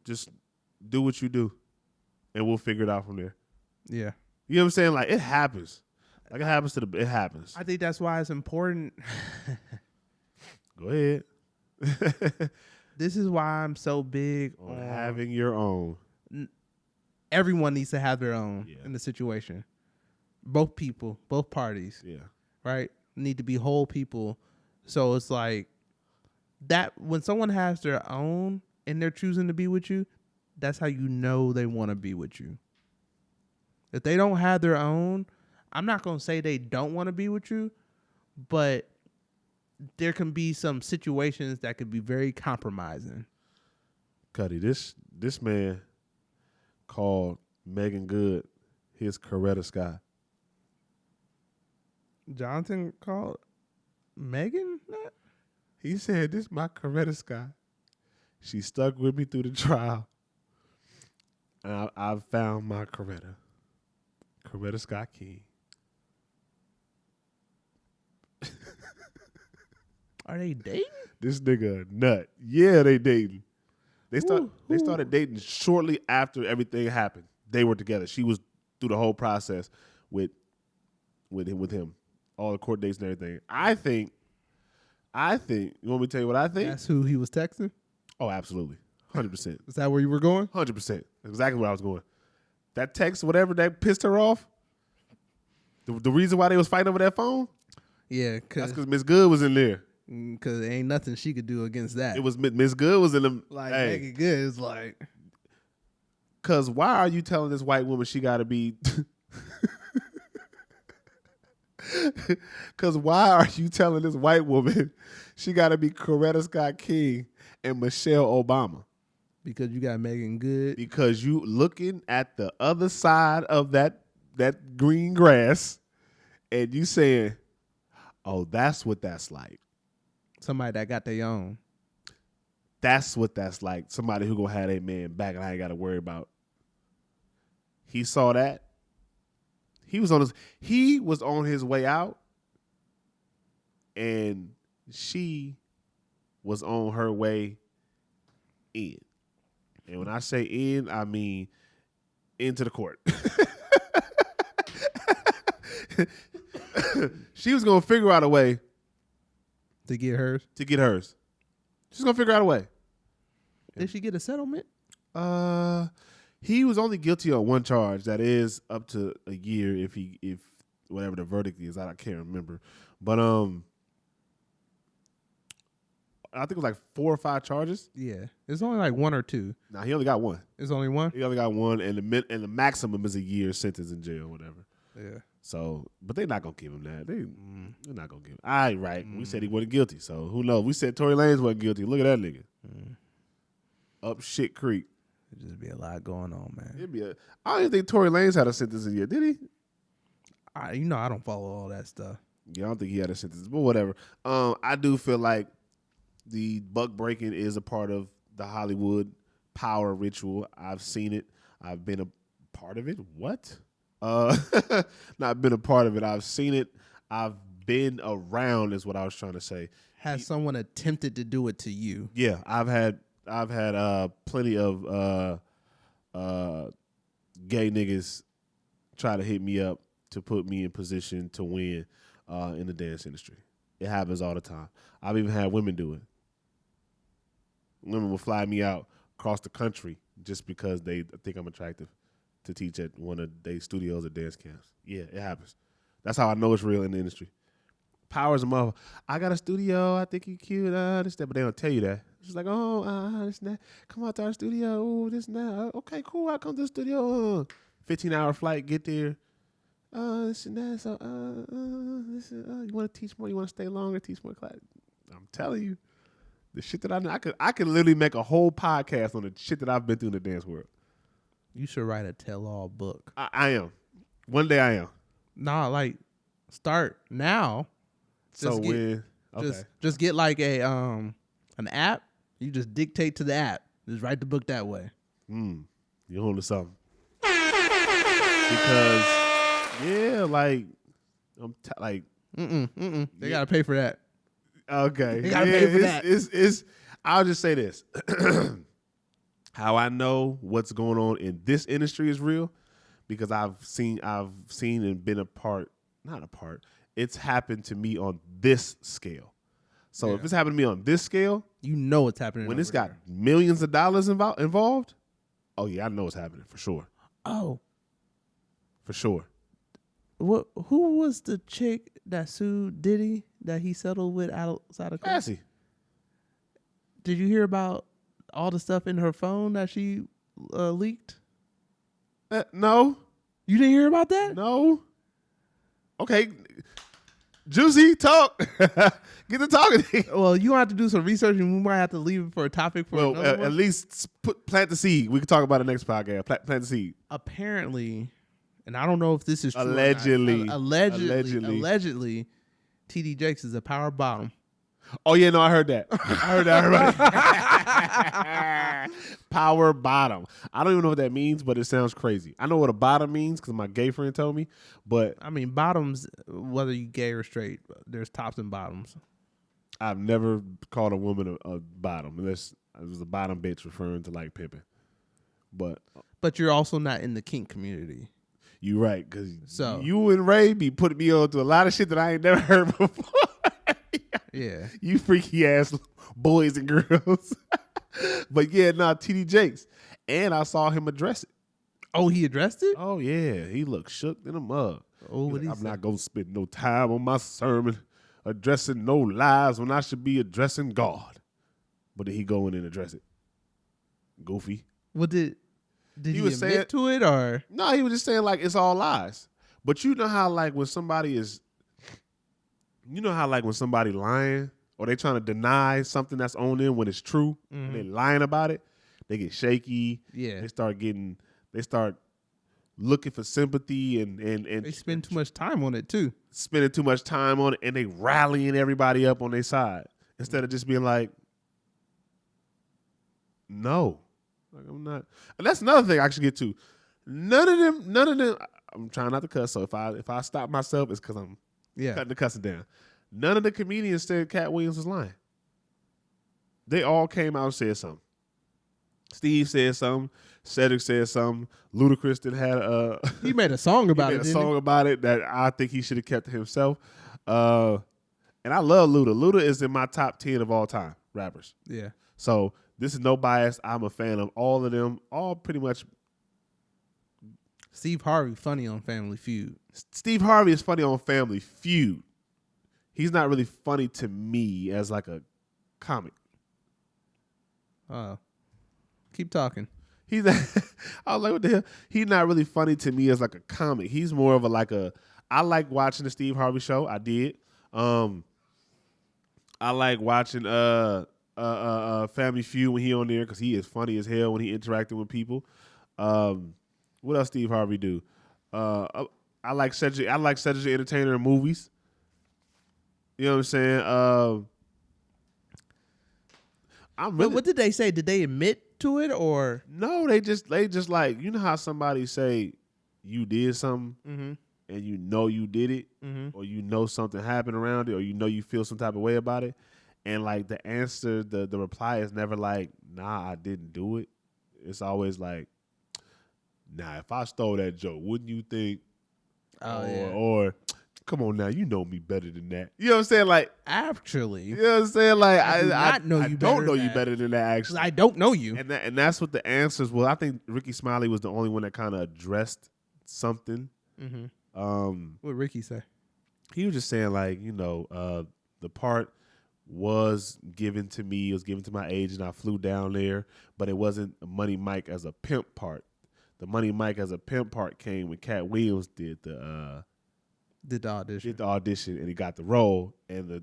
Just do what you do, and we'll figure it out from there. Yeah. You know what I'm saying? Like, it happens. Like, it happens. I think that's why it's important. Go ahead. This is why I'm so big on having your own. Everyone needs to have their own in the situation. Both people, both parties. Yeah. Right? Need to be whole people. So it's like that when someone has their own and they're choosing to be with you, that's how you know they want to be with you. If they don't have their own, I'm not going to say they don't want to be with you, but there can be some situations that could be very compromising. Cuddy, this man called Megan Good his Coretta Scott. Jonathan called Megan that? He said, "This is my Coretta Scott. She stuck with me through the trial. And I've found my Coretta Scott King." Are they dating? This nigga a nut. Yeah, they dating. They started dating shortly after everything happened. They were together. She was through the whole process with him. All the court dates and everything. I think, you want me to tell you what I think? That's who he was texting? Oh, absolutely. 100%. Is that where you were going? 100%. Exactly where I was going. That text, whatever, that pissed her off. The reason why they was fighting over that phone? Yeah, That's because Miss Good was in there. Because there ain't nothing she could do against that. It was Miss Good was in them. Like, Megan Good is like... Because why are you telling this white woman she got to be... Because why are you telling this white woman she got to be Coretta Scott King and Michelle Obama? Because you got Megan Good. Because you looking at the other side of that green grass and you saying, oh, that's what that's like. Somebody that got their own. That's what that's like. Somebody who gonna have their man back and I ain't got to worry about. He saw that. He was on his way out, and she was on her way in. And when I say in, I mean into the court. She was gonna figure out a way to get hers. She's gonna figure out a way. Did she get a settlement? He was only guilty on one charge. That is up to a year if whatever the verdict is. I can't remember. But I think it was like 4 or 5 charges. Yeah. It's only like 1 or 2. Nah, he only got 1. It's only 1? He only got 1, and the maximum is a year sentence in jail or whatever. Yeah. So, but they're not going to give him that. They're not going to give him. All right, right. We said he wasn't guilty, so who knows? We said Tory Lanez wasn't guilty. Look at that nigga. Up shit creek. It'd just be a lot going on, man. I don't even think Tory Lanez had a sentence yet, did he? I don't follow all that stuff. Yeah, I don't think he had a sentence, but whatever. I do feel like the buck breaking is a part of the Hollywood power ritual. I've seen it. I've been a part of it. What? Not been a part of it. I've seen it. I've been around is what I was trying to say. Has someone attempted to do it to you? Yeah, I've had plenty of gay niggas try to hit me up to put me in position to win in the dance industry. It happens all the time. I've even had women do it. Women will fly me out across the country just because they think I'm attractive to teach at one of their studios or dance camps. Yeah, it happens. That's how I know it's real in the industry. Power's a mother. I got a studio. I think you cute. This, that, but they don't tell you that. It's like, this and that. Come out to our studio. Oh, this and that. Okay, cool. I'll come to the studio. 15-hour flight. Get there. This and that. So, you want to teach more? You want to stay longer? Teach more class? I'm telling you, the shit that I know. I could literally make a whole podcast on the shit that I've been through in the dance world. You should write a tell-all book. I am. One day I am. Nah, like start now. So when okay. Just get like a an app. You just dictate to the app. Just write the book that way. You're holding something. Because like I'm like They gotta pay for that. Okay. They gotta pay for that. It's I'll just say this. How I know what's going on in this industry is real because I've seen and been not a part. It's happened to me on this scale. So if it's happened to me on this scale, you know what's happening. When it's got millions of dollars involved, oh yeah, I know what's happening for sure. Oh, for sure. Who was the chick that sued Diddy that he settled with outside of court? Cassie. Did you hear about all the stuff in her phone that she leaked? No. You didn't hear about that? No. Okay. Juicy, talk. Get to talking. Well, you have to do some research, and we might have to leave it for a topic for another one. At least plant the seed. We can talk about it next podcast. Plant the seed. Apparently, and I don't know if this is true. Allegedly, TD Jakes is a power bottom. Oh yeah, no, I heard that. Power bottom. I don't even know what that means, but it sounds crazy. I know what a bottom means because my gay friend told me. But I mean, bottoms, whether you gay or straight, there's tops and bottoms. I've never called a woman a bottom unless it was a bottom bitch referring to like pimping. But you're also not in the kink community. You're right, because you and Ray be putting me on to a lot of shit that I ain't never heard before. Yeah. You freaky ass boys and girls. But yeah, TD Jakes. And I saw him address it. Oh, he addressed it? Oh yeah, he looked shook in a mug. Oh, what Like, he I'm said? not gonna spend no time on my sermon addressing no lies when I should be addressing God. But did he go in and address it? Goofy. What did he was admit to it or? No, he was just saying like it's all lies. But you know how like when somebody lying or they trying to deny something that's on them when it's true and they lying about it, they get shaky. Yeah. They start looking for sympathy and They spend too much time on it too. spending too much time on it, and they rallying everybody up on their side instead of just being like, no, like I'm not. And that's another thing I should get to. None of them. I'm trying not to cuss, so if I stop myself, it's because I'm cutting the cussing down. None of the comedians said Katt Williams was lying. They all came out and said something. Steve said something. Cedric said something. Ludacris had he made a song about it. A song about it that I think he should have kept to himself. And I love Luda. Luda is in my top 10 of all time rappers. Yeah. So this is no bias. I'm a fan of all of them. All pretty much. Steve Harvey funny on Family Feud. Steve Harvey is funny on Family Feud. He's not really funny to me as like a comic. Keep talking. I was like, what the hell? He's not really funny to me as like a comic. He's more of I like watching the Steve Harvey show. I did. I like watching Family Feud when he on there because he is funny as hell when he interacting with people. What else Steve Harvey do? I like Cedric the Entertainer in movies. You know what I'm saying? What did they say? Did they admit to it or no? They just like, you know how somebody say you did something and you know you did it, or you know something happened around it, or you know you feel some type of way about it, and like the answer, the reply is never like, nah, I didn't do it. It's always like, nah, if I stole that joke, wouldn't you think? Or come on now, you know me better than that. You know what I'm saying? Like, actually, you know what I'm saying? Like, I don't know you better than that. Actually, I don't know you, and that's what the answers. Well, I think Ricky Smiley was the only one that kind of addressed something. What Ricky say? He was just saying like, you know, the part was given to me. It was given to my agent. I flew down there, but it wasn't a Money Mike as a pimp part. The Money Mike as a pimp part came when Katt Williams did the audition, and he got the role, and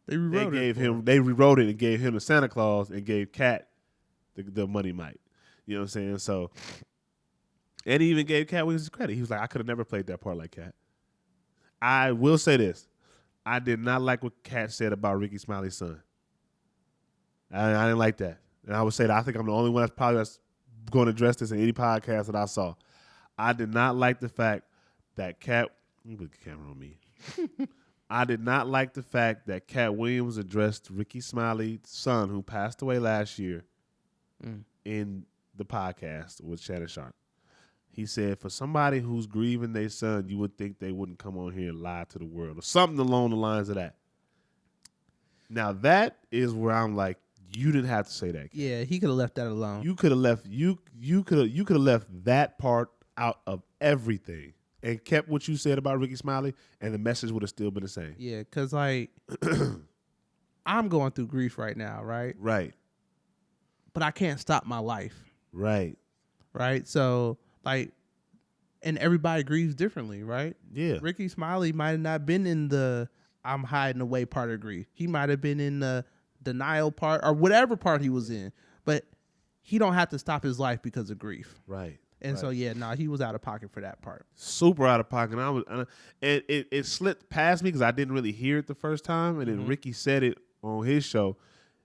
they rewrote it and gave him the Santa Claus and gave Katt the Money Mike. You know what I'm saying? So, and he even gave Katt Williams credit. He was like, I could have never played that part like Katt. I will say this. I did not like what Katt said about Ricky Smiley's son. I didn't like that. And I would say that I think I'm the only one that's going to address this in any podcast that I saw. I did not like the fact that Katt... Let me put the camera on me. I did not like the fact that Katt Williams addressed Ricky Smiley's son, who passed away last year, in the podcast with Shannon Sharp. He said, for somebody who's grieving their son, you would think they wouldn't come on here and lie to the world, or something along the lines of that. Now that is where I'm like, you didn't have to say that. Yeah, he could have left that alone. You could have left you could have left that part out of everything and kept what you said about Ricky Smiley, and the message would have still been the same. Yeah, because like I'm going through grief right now, right? Right. But I can't stop my life. Right. Right. So like, and everybody grieves differently, right? Yeah. Ricky Smiley might have not been in the I'm hiding away part of grief. He might have been in the denial part or whatever part he was in, but he don't have to stop his life because of grief. Right. And so, he was out of pocket for that part. Super out of pocket. And it slipped past me because I didn't really hear it the first time. And then Ricky said it on his show.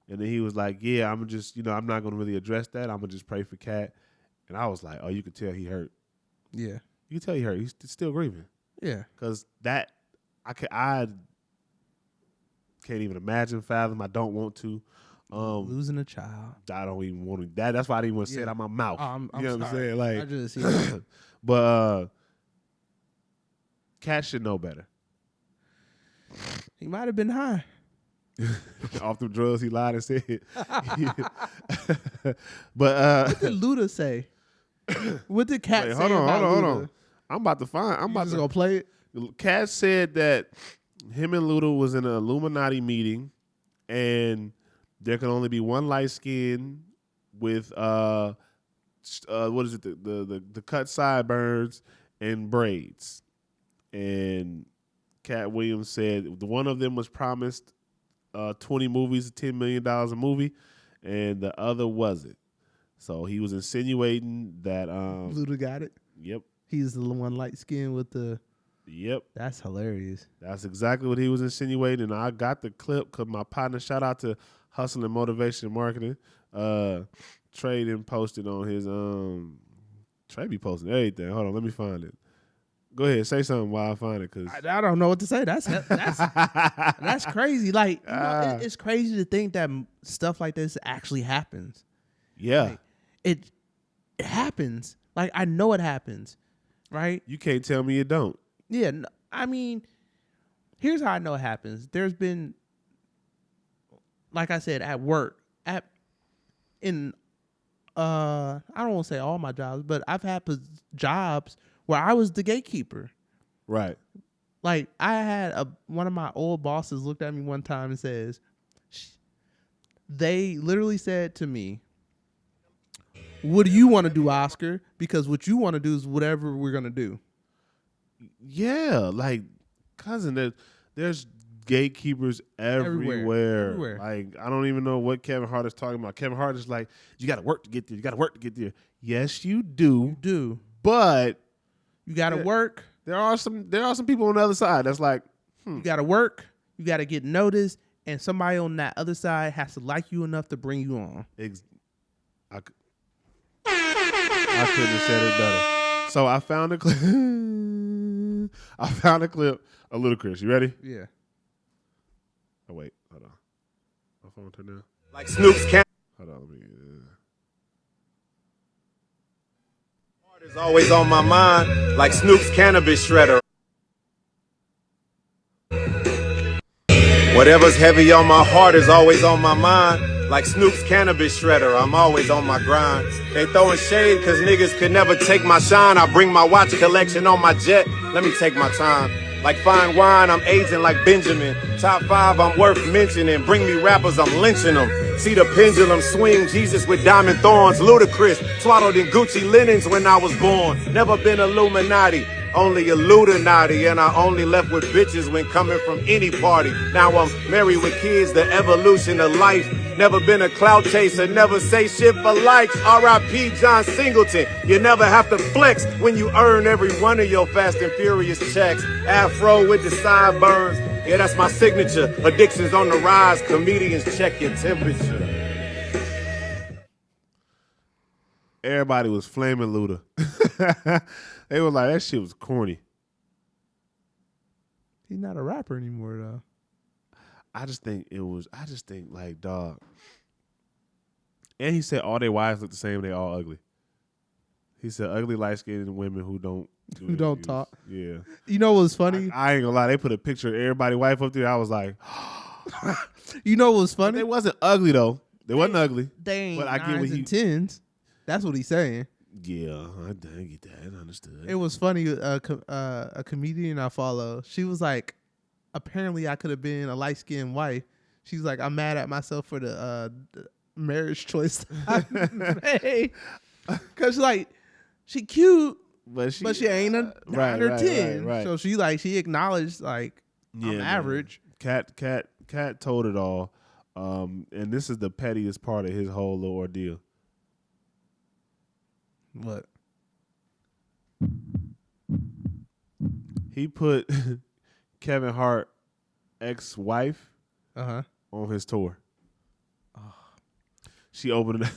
And then he was like, yeah, I'm just, I'm not going to really address that. I'm going to just pray for Katt. And I was like, oh, you could tell he hurt. Yeah. You can tell he hurt. He's still grieving. Yeah. Because that, I can't even imagine, fathom. I don't want to. Losing a child. I don't even want to. That's why I didn't want to say it out my mouth. I'm you know what I'm sorry. saying? Like, I just see that. But Katt should know better. He might have been high. Off the drugs, he lied and said. But what did Luda say? What did Katt say? Hold about on. Luda? I'm about to find. I'm about just to gonna play it. Katt said that him and Luda was in an Illuminati meeting, and there can only be one light skin with what is it? The cut sideburns and braids. And Katt Williams said one of them was promised 20 movies, $10 million a movie, and the other wasn't. So he was insinuating that Luda got it. Yep. He's the one light skin with the. Yep. That's hilarious. That's exactly what he was insinuating. And I got the clip because my partner, shout out to Hustle and Motivation Marketing. Trey then posted on his Trey be posting everything. Hold on, let me find it. Go ahead, say something while I find it, cause I don't know what to say. That's that's crazy. Like it's crazy to think that stuff like this actually happens. Yeah, like, it happens. Like I know it happens, right? You can't tell me it don't. Yeah, I mean, here's how I know it happens. There's been, like I said, at work, I don't want to say all my jobs, but I've had jobs where I was the gatekeeper. Right. Like I had one of my old bosses looked at me one time and says, they literally said to me, "What do you want to do, Oscar? Because what you want to do is whatever we're going to do." Yeah, like, cousin, there's gatekeepers everywhere. Like, I don't even know what Kevin Hart is talking about. Kevin Hart is like, you got to work to get there. You got to work to get there. Yes, you do. You do. But you got to work. There are some people on the other side that's like, you got to work. You got to get noticed. And somebody on that other side has to like you enough to bring you on. I couldn't have said it better. So I found a clip. of Ludacris. You ready? Yeah. Oh wait, hold on. My phone turned down. Like Snoop's cat. Hold on, let me. Heart is always on my mind. Like Snoop's cannabis shredder. Whatever's heavy on my heart is always on my mind. Like Snoop's cannabis shredder, I'm always on my grind. They throwing shade cause niggas could never take my shine. I bring my watch collection on my jet, let me take my time. Like fine wine, I'm aging like Benjamin. Top 5, I'm worth mentioning. Bring me rappers, I'm lynching them. See the pendulum swing, Jesus with diamond thorns. Ludacris, swaddled in Gucci linens when I was born. Never been Illuminati. Only a Illuminati, and I only left with bitches when coming from any party. Now I'm married with kids, the evolution of life. Never been a clout chaser, never say shit for likes. R.I.P. John Singleton. You never have to flex when you earn every one of your Fast and Furious checks. Afro with the sideburns, yeah, that's my signature. Addictions on the rise, comedians check your temperature. Everybody was flaming Luda. They were like, that shit was corny. He's not a rapper anymore, though. I just think like, dog. And he said all their wives look the same. They all ugly. He said ugly, light-skinned women who don't talk. Yeah. You know what's funny? I ain't gonna lie. They put a picture of everybody's wife up there. I was like, you know what's funny? They wasn't ugly though. They wasn't ugly. They ain't but I get what and tens. That's what he's saying. Yeah, I get that. I understood. It was funny. A comedian I follow, she was like, apparently I could have been a light-skinned wife. She's like, I'm mad at myself for the marriage choice I made. Because like, she cute, but she ain't a 9 or 10. Right. So she acknowledged like, I'm average. Katt told it all. And this is the pettiest part of his whole little ordeal. What? He put Kevin Hart ex-wife on his tour. Oh. She opened it.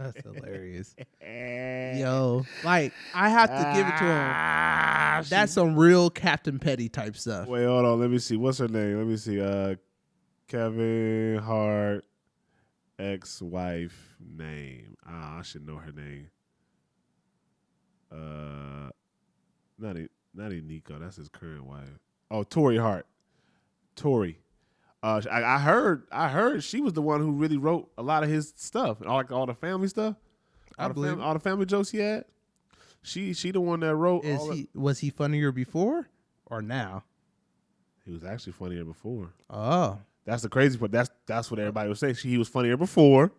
That's hilarious. Yo, like I have to give it to him. That's some real Captain Petty type stuff. Wait, hold on. Let me see. What's her name? Let me see. Kevin Hart ex-wife name. I should know her name. Not Nico. That's his current wife. Oh, Tori Hart. Tori. I heard she was the one who really wrote a lot of his stuff, all the family stuff. All the family jokes he had. She the one that wrote. Was he funnier before or now? He was actually funnier before. Oh, that's the crazy part. That's what everybody was saying. He was funnier before.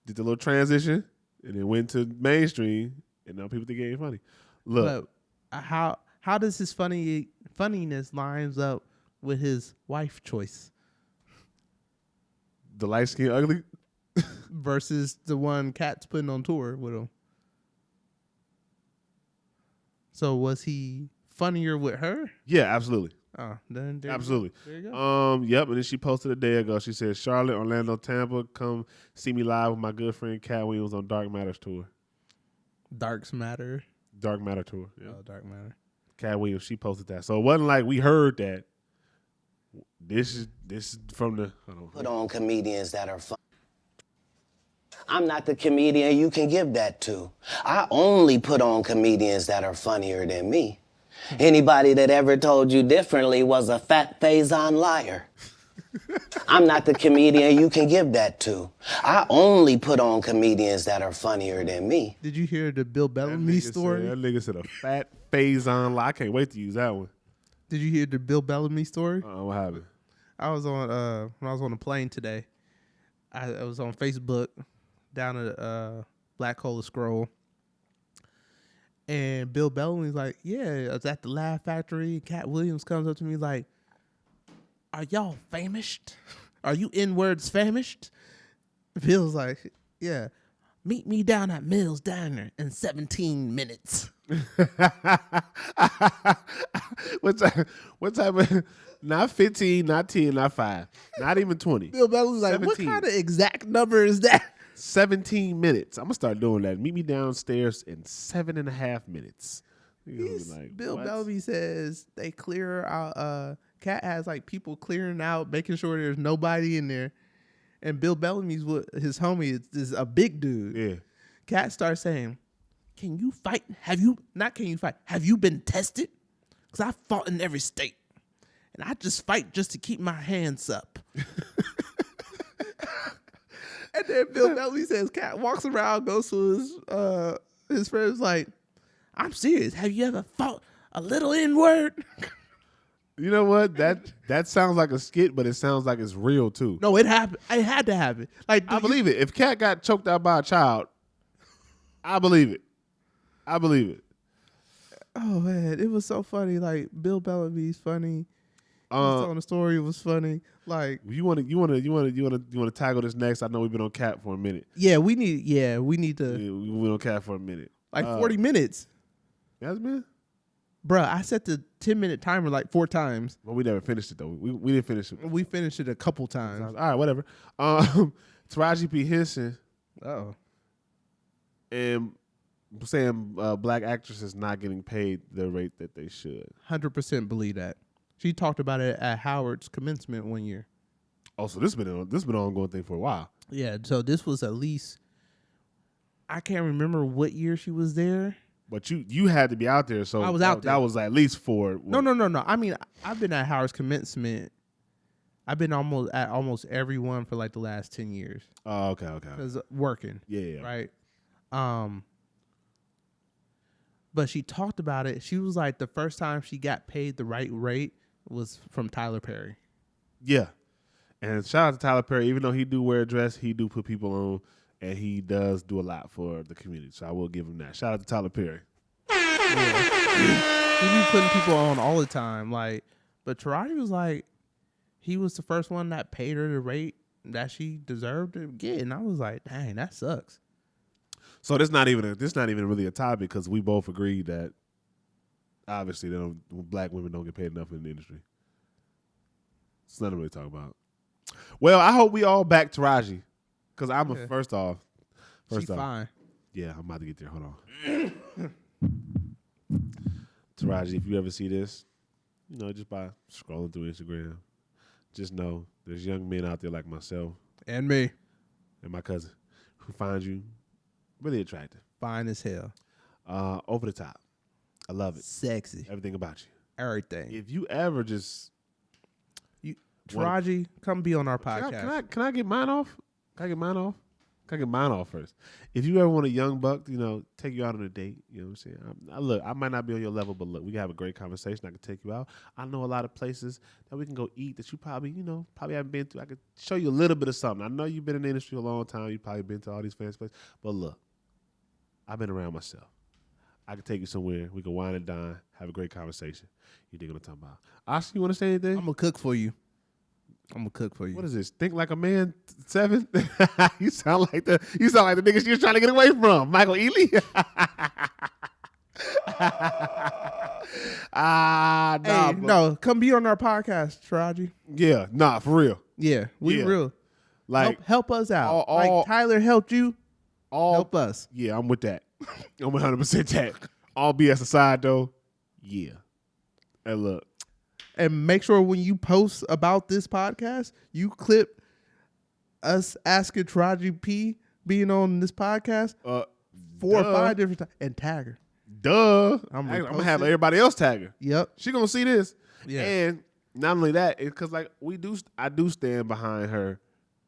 Did the little transition and then went to mainstream, and now people think he ain't funny. Look, but how does his funniness lines up with his wife choice? The light skin ugly versus the one Katt's putting on tour with him. So was he funnier with her? Yeah, absolutely. Oh, then absolutely. There you go. Yep. And then she posted a day ago. She said, "Charlotte, Orlando, Tampa, come see me live with my good friend Katt Williams on Dark Matters tour." Dark Matter tour. Yeah. Oh, Dark Matter. Katt Williams. She posted that, so it wasn't like we heard that. This is from the put on comedians that are fun. I'm not the comedian you can give that to. I only put on comedians that are funnier than me. Anybody that ever told you differently was a fat Faison liar. I'm not the comedian you can give that to. I only put on comedians that are funnier than me. Did you hear the Bill Bellamy story? That nigga said a fat Faison liar. I can't wait to use that one. Did you hear the Bill Bellamy story? What happened? I was on when I was on the plane today. I was on Facebook down at Black Hole Scroll. And Bill Bellamy's like, yeah, I was at the Laugh Factory. Katt Williams comes up to me like, are y'all famished? Are you N-words famished? Bill's like, yeah, meet me down at Mill's Diner in 17 minutes. What type of, not 15, not 10, not 5, not even 20. Bill Bellamy's like, 17. What kind of exact number is that? 17 minutes. I'm going to start doing that. Meet me downstairs in 7.5 minutes. Like, Bill Bellamy says they clear out, Katt has like people clearing out, making sure there's nobody in there. And Bill Bellamy's his homie is a big dude. Yeah. Katt starts saying, can you fight? Have you been tested? Because I fought in every state. And I just fight just to keep my hands up. And then Bill Bellamy says, Katt walks around, goes to his friends like, I'm serious. Have you ever fought a little N-word? You know what? That sounds like a skit, but it sounds like it's real too. No, it happened. It had to happen. Like I believe it. If Katt got choked out by a child, I believe it. Oh man, it was so funny. Like Bill Bellamy's funny. Telling the story was funny. Like you want to tackle this next? I know we've been on Katt for a minute. Yeah, we need to. Yeah, we been on Katt for a minute. Like 40 minutes. That's been. Bruh, I set the 10-minute timer like 4 times. But we never finished it though. We didn't finish it. We finished it a couple times. All right, whatever. Taj P Henson. Uh-oh. And saying black actresses not getting paid the rate that they should. 100% believe that. She talked about it at Howard's commencement one year. Oh, so this been an ongoing thing for a while. Yeah, so this was at least, I can't remember what year she was there. But you had to be out there, so I was out there. That was at least for No. I mean, I've been at Howard's commencement. I've been at almost every one for like the last 10 years. Oh, okay. Because working. Yeah. Right. But she talked about it. She was like, the first time she got paid the right rate was from Tyler Perry. Yeah. And shout out to Tyler Perry. Even though he do wear a dress, he do put people on, and he does do a lot for the community. So I will give him that. Shout out to Tyler Perry. Yeah. He be putting people on all the time. Like, but Taraji was like, he was the first one that paid her the rate that she deserved to get. And I was like, dang, that sucks. So this not even really a topic because we both agreed that obviously black women don't get paid enough in the industry. It's nothing to really talk about. Well, I hope we all back Taraji because first off, fine. Yeah, I'm about to get there. Hold on. Taraji, if you ever see this, just by scrolling through Instagram, just know there's young men out there like myself and me and my cousin who find you really attractive. Fine as hell. Over the top. I love it. Sexy. Everything about you. Everything. If you ever Taraji, come be on our podcast. Can I get mine off? Can I get mine off first? If you ever want a young buck, take you out on a date, you know what I'm saying? Look, I might not be on your level, but look, we can have a great conversation. I can take you out. I know a lot of places that we can go eat that you probably haven't been to. I could show you a little bit of something. I know you've been in the industry a long time. You've probably been to all these fancy places. But look, I've been around myself. I can take you somewhere. We can wine and dine, have a great conversation. You dig what I'm talking about? Oscar, you want to say anything? I'm gonna cook for you. What is this? Think like a man 7? You sound like the niggas you're trying to get away from. Michael Ealy. Hey, no, come be on our podcast, Taraji. Yeah, nah, for real. Yeah, we real. Like help us out. all- like Tyler helped you. Help us. Yeah, I'm with that. I'm 100% that. All BS aside, though, yeah. And look. And make sure when you post about this podcast, you clip us asking Taraji P being on this podcast 4 or 5 different times and tag her. Duh. I'm gonna have everybody else tag her. Yep. She gonna see this. Yeah. And not only that, it's because I do stand behind her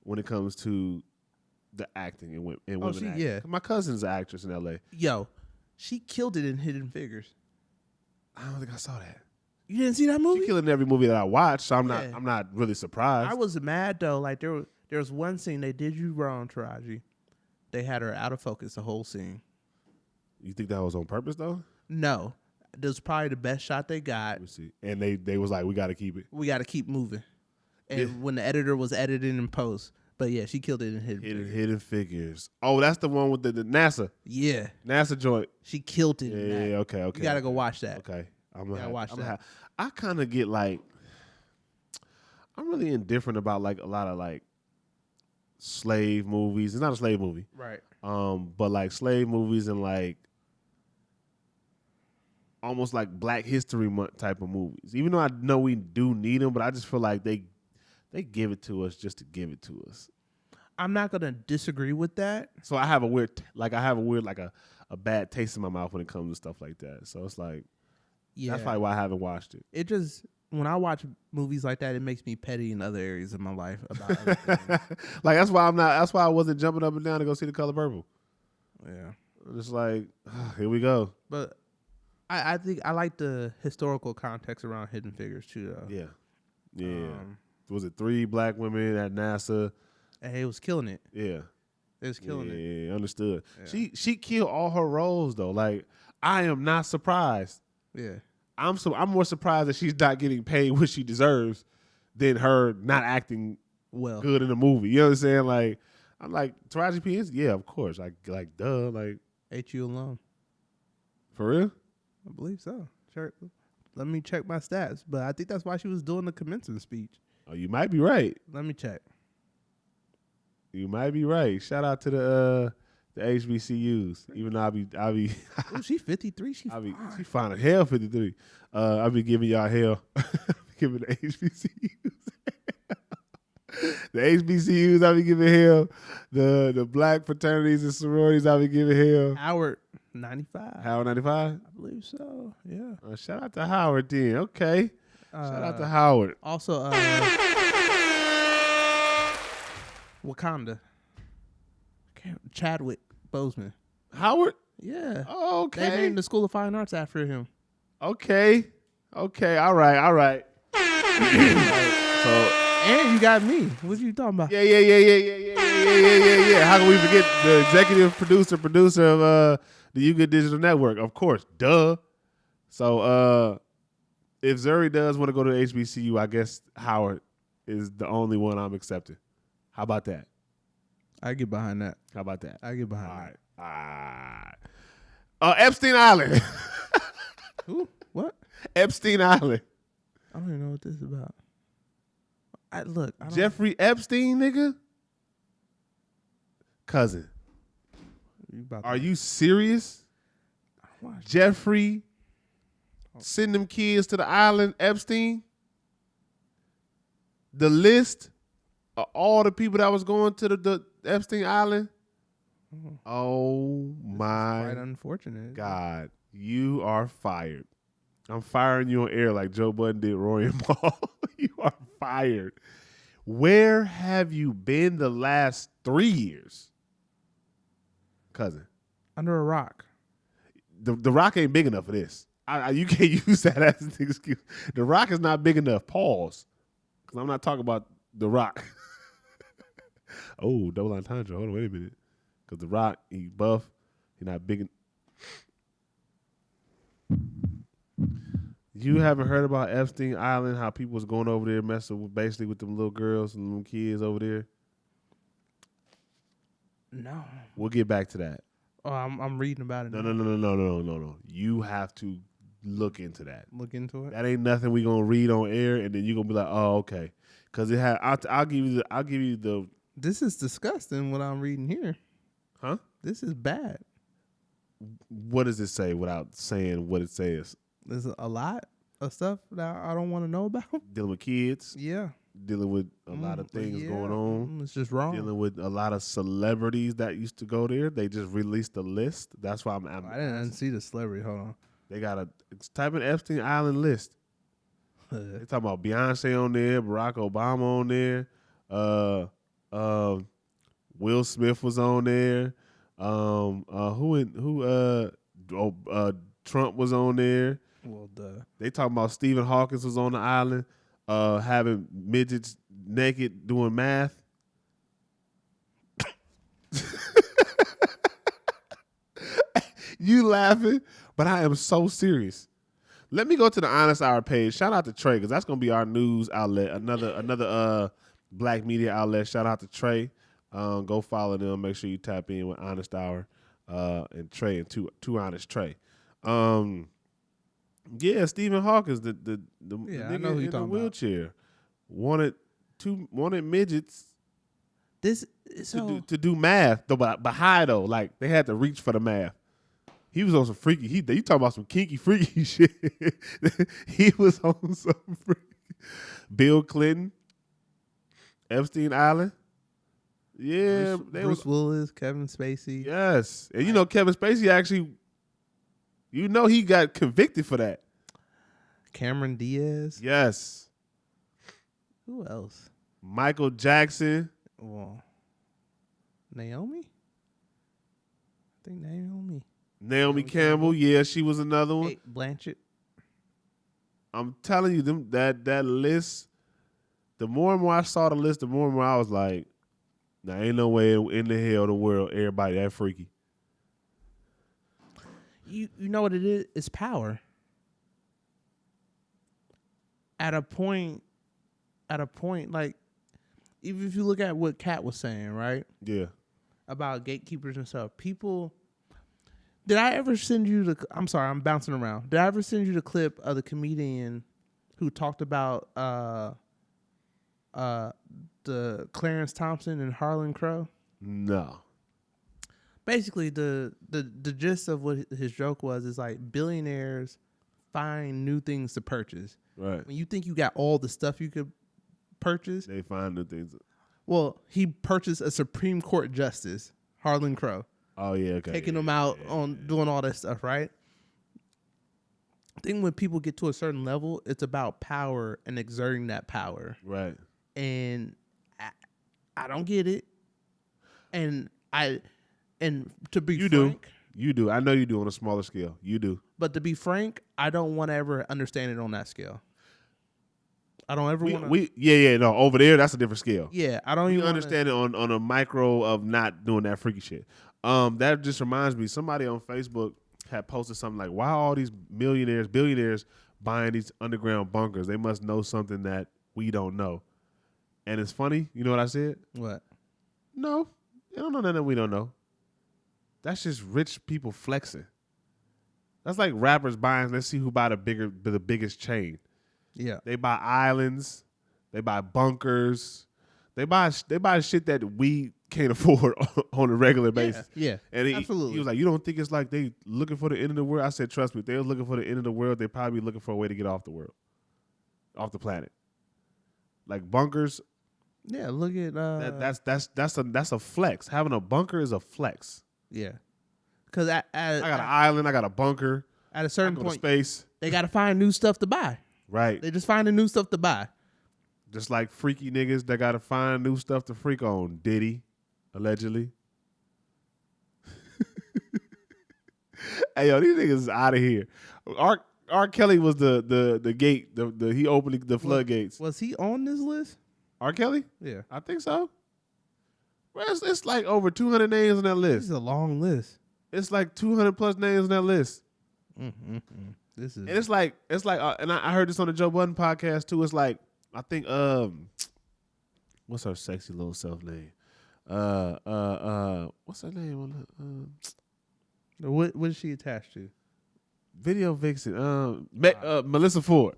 when it comes to the acting and women acting. Yeah. My cousin's an actress in LA. Yo, she killed it in Hidden Figures. I don't think I saw that. You didn't see that movie? She killed it in every movie that I watched, so I'm not really surprised. I was mad though. Like there was one scene they did you wrong, Taraji. They had her out of focus the whole scene. You think that was on purpose though? No, this was probably the best shot they got. Let me see. And they was like, we got to keep it. We got to keep moving. And when the editor was editing in post, but yeah, she killed it in Hidden Figures. Oh, that's the one with the NASA. Yeah, NASA joint. she killed it. Yeah. Okay. You gotta go watch that. Okay. I'm gotta watch that. I kind of get like, I'm really indifferent about like a lot of like slave movies. It's not a slave movie, Right. but like slave movies and like almost like Black History Month type of movies. Even though I know we do need them, but I just feel like they give it to us just to give it to us. I'm not gonna disagree with that. So I have a weird a bad taste in my mouth when it comes to stuff like that. So it's like, Yeah, that's probably why I haven't watched it. it just when I watch movies like that, it makes me petty in other areas of my life about other things. Like that's why I wasn't jumping up and down to go see The Color Purple. Yeah, I'm just like, here we go. but I think I like the historical context around Hidden Figures too, though. Yeah. Was it 3 black women at NASA? And it was killing it. Yeah. It was killing it. Yeah, understood. Yeah. She killed all her roles though. Like I am not surprised. Yeah. I'm more surprised that she's not getting paid what she deserves than her not acting Well, good in the movie. You know what I'm saying? Like I'm like Taraji P Henson? Yeah, of course. Like duh. Like HU alone. for real? I believe so. Sure. Let me check my stats, but I think that's why she was doing the commencement speech. Oh, you might be right. Let me check. You might be right. Shout out to the HBCUs. Even though I'll be Oh, she 53. She she fine as hell 53. I'll be giving y'all hell. Giving the HBCUs. The HBCUs I'll be giving hell. The black fraternities and sororities I'll be giving hell. Howard 95. Howard 95? I believe so. Yeah. Shout out to Howard then. Okay. Shout out to Howard. Also, Wakanda. Chadwick Boseman. Howard? Yeah. Oh, They okay. named the School of Fine Arts after him. Okay. All right. So And you got me. What you talking about? yeah. How can we forget the executive producer of the You Good Digital Network? Of course, duh. So if Zuri does want to go to HBCU, I guess Howard is the only one I'm accepting. How about that? I get behind that. How about that? I get behind All right. Epstein Island. Who? What? Epstein Island. I don't even know what this is about. I don't, Jeffrey Epstein, nigga. Cousin. Are you serious? Jeffrey send them kids to the island, Epstein? The list of all the people that was going to the Epstein Island? Oh my quite unfortunate. God. You are fired. I'm firing you on air like Joe Budden did Roy and Paul. You are fired. Where have you been the last 3 years? cousin? Under a rock. The rock ain't big enough for this. You can't use that as an excuse. The rock is not big enough. Pause. Because I'm not talking about the rock. Oh, double entendre. Hold on, wait a minute. Because the rock, he buff. He not big. You haven't heard about Epstein Island, how people was going over there messing with basically with them little girls and them kids over there? No. We'll get back to that. Oh, I'm reading about it. No. You have to look into that. Look into it. That ain't nothing we gonna read on air, and then you gonna be like, oh, okay, because it had. I'll give you the. This is disgusting. What I'm reading here. Huh? This is bad. What does it say without saying what it says? There's a lot of stuff that I don't want to know about. Dealing with kids. Yeah. Dealing with a lot of things going on. It's just wrong. Dealing with a lot of celebrities that used to go there. They just released a list. That's why I didn't see the celebrity. Hold on. They got type in Epstein Island list. They talking about Beyonce on there, Barack Obama on there, Will Smith was on there. Trump was on there. Well, They talking about Stephen Hawking was on the island, having midgets naked doing math. You laughing, but I am so serious. Let me go to the Honest Hour page. Shout out to Trey, because that's gonna be our news outlet, another black media outlet. Shout out to Trey. Go follow them. Make sure you tap in with Honest Hour and Trey and two Honest Trey. Yeah, Stephen Hawkins, the nigga in the wheelchair, wanted midgets to do math, but high though. Like they had to reach for the math. He was on some freaky. You talking about some kinky freaky shit? He was on some freaky. Bill Clinton, Epstein Island. Yeah, Bruce Willis, Kevin Spacey. Yes, and Kevin Spacey actually. He got convicted for that. Cameron Diaz. Yes. Who else? Michael Jackson. Well, Naomi? I think Naomi. Naomi Campbell. Yeah, she was another one. Kate Blanchett. I'm telling you, that list, the more and more I saw the list, the more and more I was like, nah, ain't no way in the hell the world everybody that freaky. You know what it is? It's power. At a point, like, even if you look at what Katt was saying, right? Yeah. About gatekeepers and stuff. People, did I ever send you I'm sorry, I'm bouncing around. Did I ever send you the clip of the comedian who talked about the Clarence Thompson and Harlan Crow? No. Basically, the gist of what his joke was is like billionaires find new things to purchase. Right. When you think you got all the stuff you could purchase, they find new things. Well, he purchased a Supreme Court justice, Harlan Crow. Oh yeah, okay. Taking him out doing all that stuff, right? I think when people get to a certain level, it's about power and exerting that power. Right. And I don't get it. And to be frank, you do. I know you do on a smaller scale. You do. But to be frank, I don't want to ever understand it on that scale. I don't ever want to. No, over there that's a different scale. Yeah, I don't even understand it on a micro of not doing that freaky shit. That just reminds me, somebody on Facebook had posted something like, why are all these millionaires, billionaires buying these underground bunkers? They must know something that we don't know. And it's funny, you know what I said? What? No, they don't know nothing that we don't know. That's just rich people flexing. That's like rappers buying, let's see who buy the biggest chain. Yeah. They buy islands, they buy bunkers, they buy shit that we can't afford on a regular basis. Yeah. And absolutely. He was like, you don't think it's like they looking for the end of the world? I said, trust me, if they were looking for the end of the world, they'd probably be looking for a way to get off the world. Off the planet. Like bunkers. Yeah, look at that's a flex. Having a bunker is a flex. Yeah. Because I got an island, I got a bunker. At a certain point, space. They got to find new stuff to buy. Right. They just finding new stuff to buy. Just like freaky niggas that got to find new stuff to freak on. Diddy, allegedly. Hey yo, these niggas is out of here. R. Kelly was the gate. He opened the floodgates. Was he on this list? R. Kelly? Yeah. I think so. Well, it's like over 200 names on that This list. is a long list. It's like 200 plus names on that list. This is. And it's like, and I heard this on the Joe Budden podcast too. It's like, I think, what's her sexy little self name? What's her name? What is she attached to? Video Vixen. Melissa Ford.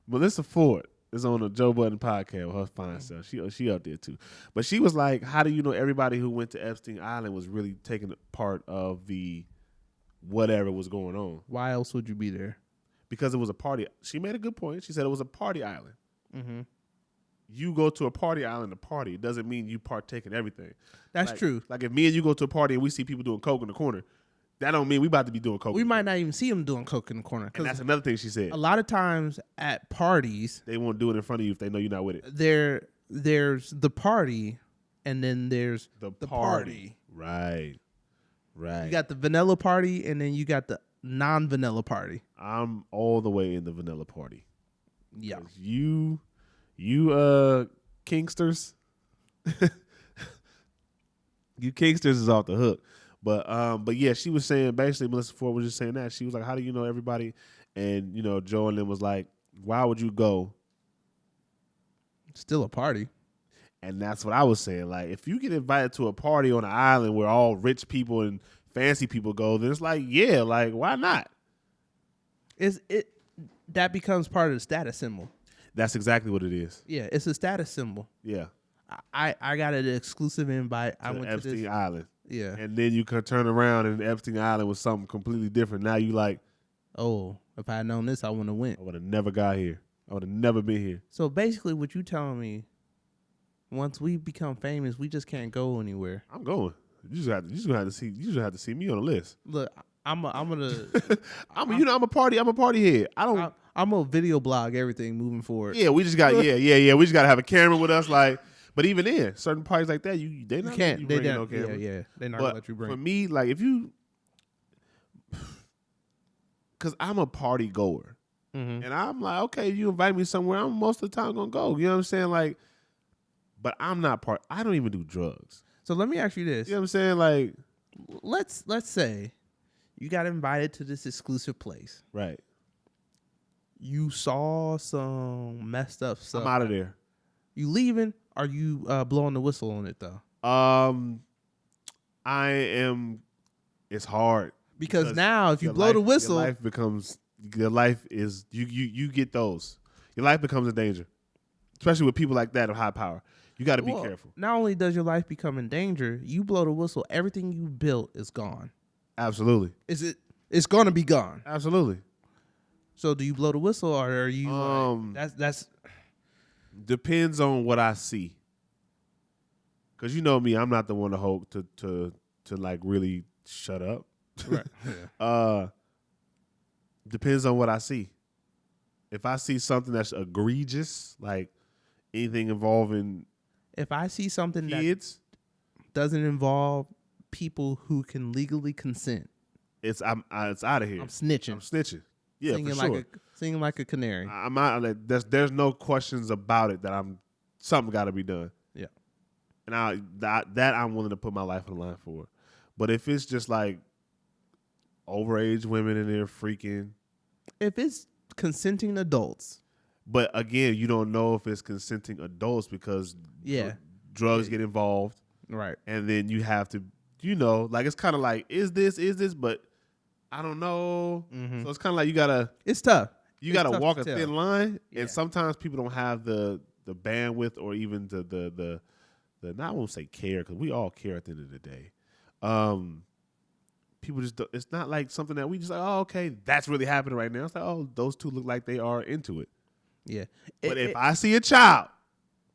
Melissa Ford is on the Joe Budden podcast with her fine self. She up there too. But she was like, how do you know everybody who went to Epstein Island was really taking part of the whatever was going on? Why else would you be there? Because it was a party. She made a good point. She said it was a party island. Mm-hmm. You go to a party island to party. It doesn't mean you partake in everything. That's true. Like if me and you go to a party and we see people doing coke in the corner, that don't mean we about to be doing coke. We might not even see them doing coke in the corner. And that's another thing she said. A lot of times at parties, they won't do it in front of you if they know you're not with it. There's the party, and then there's the party. Right. You got the vanilla party, and then you got the non-vanilla party. I'm all the way in the vanilla party. Yeah. You Kingsters. You Kingsters is off the hook. But yeah, she was saying, basically Melissa Ford was just saying that. She was like, how do you know everybody? And, Joe and them was like, why would you go? Still a party. And that's what I was saying. Like, if you get invited to a party on an island where all rich people and fancy people go, then it's like, yeah, like, why not? That becomes part of the status symbol. That's exactly what it is. Yeah, it's a status symbol. Yeah. I got an exclusive invite. I went Epstein to this Island. Yeah. And then you could turn around and Epstein Island was something completely different. Now you like, oh, if I had known this, I wouldn't have went. I would have never got here. I would have never been here. So basically what you telling me, once we become famous, we just can't go anywhere. I'm going. You just have to see me on the list. Look, I'm gonna I'm a party head. I'm a video blog everything moving forward. Yeah, we just got we just gotta have a camera with us, like. But even then, certain parties like that, they not can't. You They bring don't. no camera. Yeah. They're not gonna let you bring. For me, like if you, because I'm a party goer, and I'm like, okay, you invite me somewhere, I'm most of the time gonna go. You know what I'm saying? Like, but I'm not I don't even do drugs. So let me ask you this. You know what I'm saying? Like, let's say you got invited to this exclusive place. Right. You saw some messed up stuff. I'm out of there. You leaving? Are you blowing the whistle on it though? I am. It's hard because now if you blow the whistle, your life is you get those. Your life becomes in danger, especially with people like that of high power. You got to be careful. Not only does your life become in danger, you blow the whistle, everything you built is gone. Absolutely. It's going to be gone. Absolutely. So do you blow the whistle or are you that's depends on what I see. Cause you know me, I'm not the one to hope to like really shut up. Right. Yeah. Depends on what I see. If I see something that's egregious, like anything involving if I see something kids that doesn't involve people who can legally consent, it's out of here. I'm snitching. Yeah, singing for sure. Singing like a canary. I'm out. Like, there's no questions about it that something got to be done. Yeah, and that I'm willing to put my life on the line for. But if it's just like overage women in there freaking, if it's consenting adults, but again, you don't know if it's consenting adults because drugs get involved, right? And then you have to, like it's kind of like is this, but I don't know. Mm-hmm. So it's kind of like it's tough. You got to walk a thin line, and sometimes people don't have the bandwidth or even the I won't say care because we all care at the end of the day. People just it's not like something that we just like, oh, okay, that's really happening right now. It's like, oh, those two look like they are into it. Yeah. But if I see a child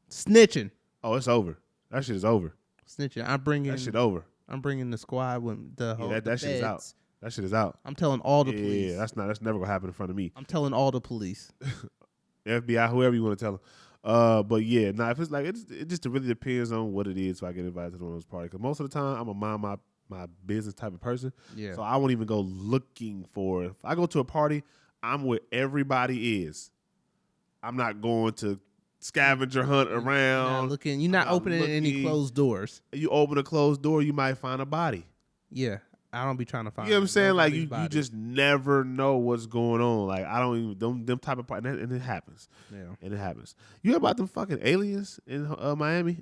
snitching, oh, it's over. That shit is over. Snitching. That shit over. I'm bringing the squad with the whole that shit is out. That shit is out. I'm telling all the police. Yeah, that's never gonna happen in front of me. I'm telling all the police. FBI, whoever you want to tell them. But yeah, if it's like it just really depends on what it is. So I get invited to one of those parties. Because most of the time, I'm gonna mind my business type of person. Yeah. So I won't even go looking for. If I go to a party, I'm where everybody is. I'm not going to scavenger hunt around. You're not opening any looking. closed doors. You open a closed door, you might find a body. Yeah. I don't be trying to find. You know what I'm saying? Like you body. just never know what's going on. Like I don't even them type of party, and it happens. Yeah. And it happens. You heard about them fucking aliens in Miami?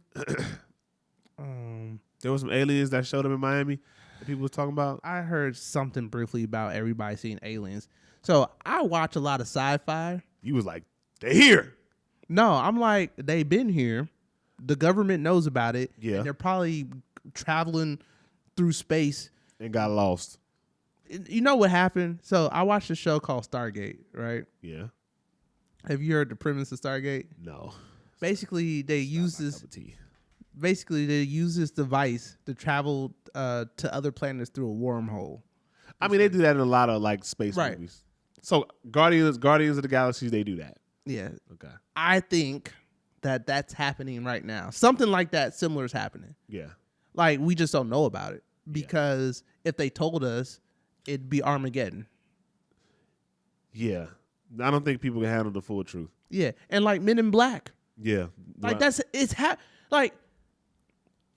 There was some aliens that showed up in Miami that people was talking about. I heard something briefly about everybody seeing aliens. So I watch a lot of sci-fi. You was like, they're here. No, I'm like, they've been here. The government knows about it. Yeah. And they're probably traveling through space. And got lost. You know what happened? So I watched a show called Stargate, right? Yeah. Have you heard the premise of Stargate? No. Basically, they use this. Basically, they use this device to travel to other planets through a wormhole. I mean, they do that in a lot of like space movies. So Guardians of the Galaxy, they do that. Yeah. Okay. I think that that's happening right now. Something like that similar is happening. Yeah. Like we just don't know about it because if they told us, it'd be Armageddon. Yeah. I don't think people can handle the full truth. Yeah. And like Men in Black. Yeah. Like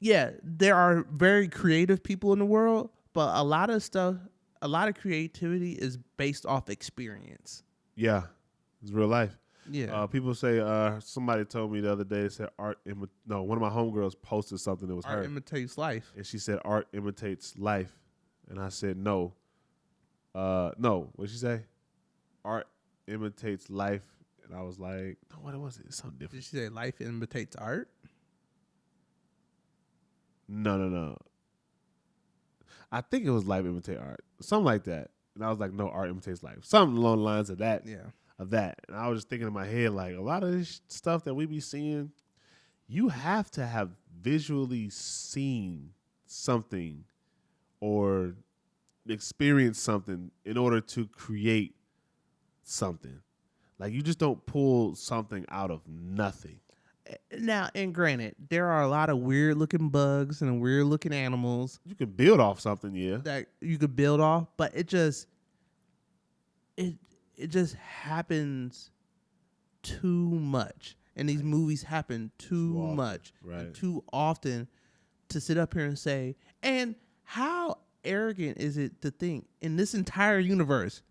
there are very creative people in the world, but a lot of creativity is based off experience. Yeah. It's real life. Yeah. People say, somebody told me the other day, it said one of my homegirls posted something that was Art her. imitates life. And she said, art imitates life. And I said, no. No. What'd she say? Art imitates life. And I was like, no, what was it? It's something different. Did she say life imitates art? No. I think it was life imitate art. Something like that. And I was like, no, art imitates life. Something along the lines of that. Yeah. Of that. And I was just thinking in my head, like, a lot of this stuff that we be seeing, you have to have visually seen something or experienced something in order to create something. Like, you just don't pull something out of nothing. Now, and granted, there are a lot of weird looking bugs and weird looking animals. You can build off something, yeah. That you could build off, but it just happens too much. And these movies happen too much. Right. And too often to sit up here and say, and how arrogant is it to think in this entire universe,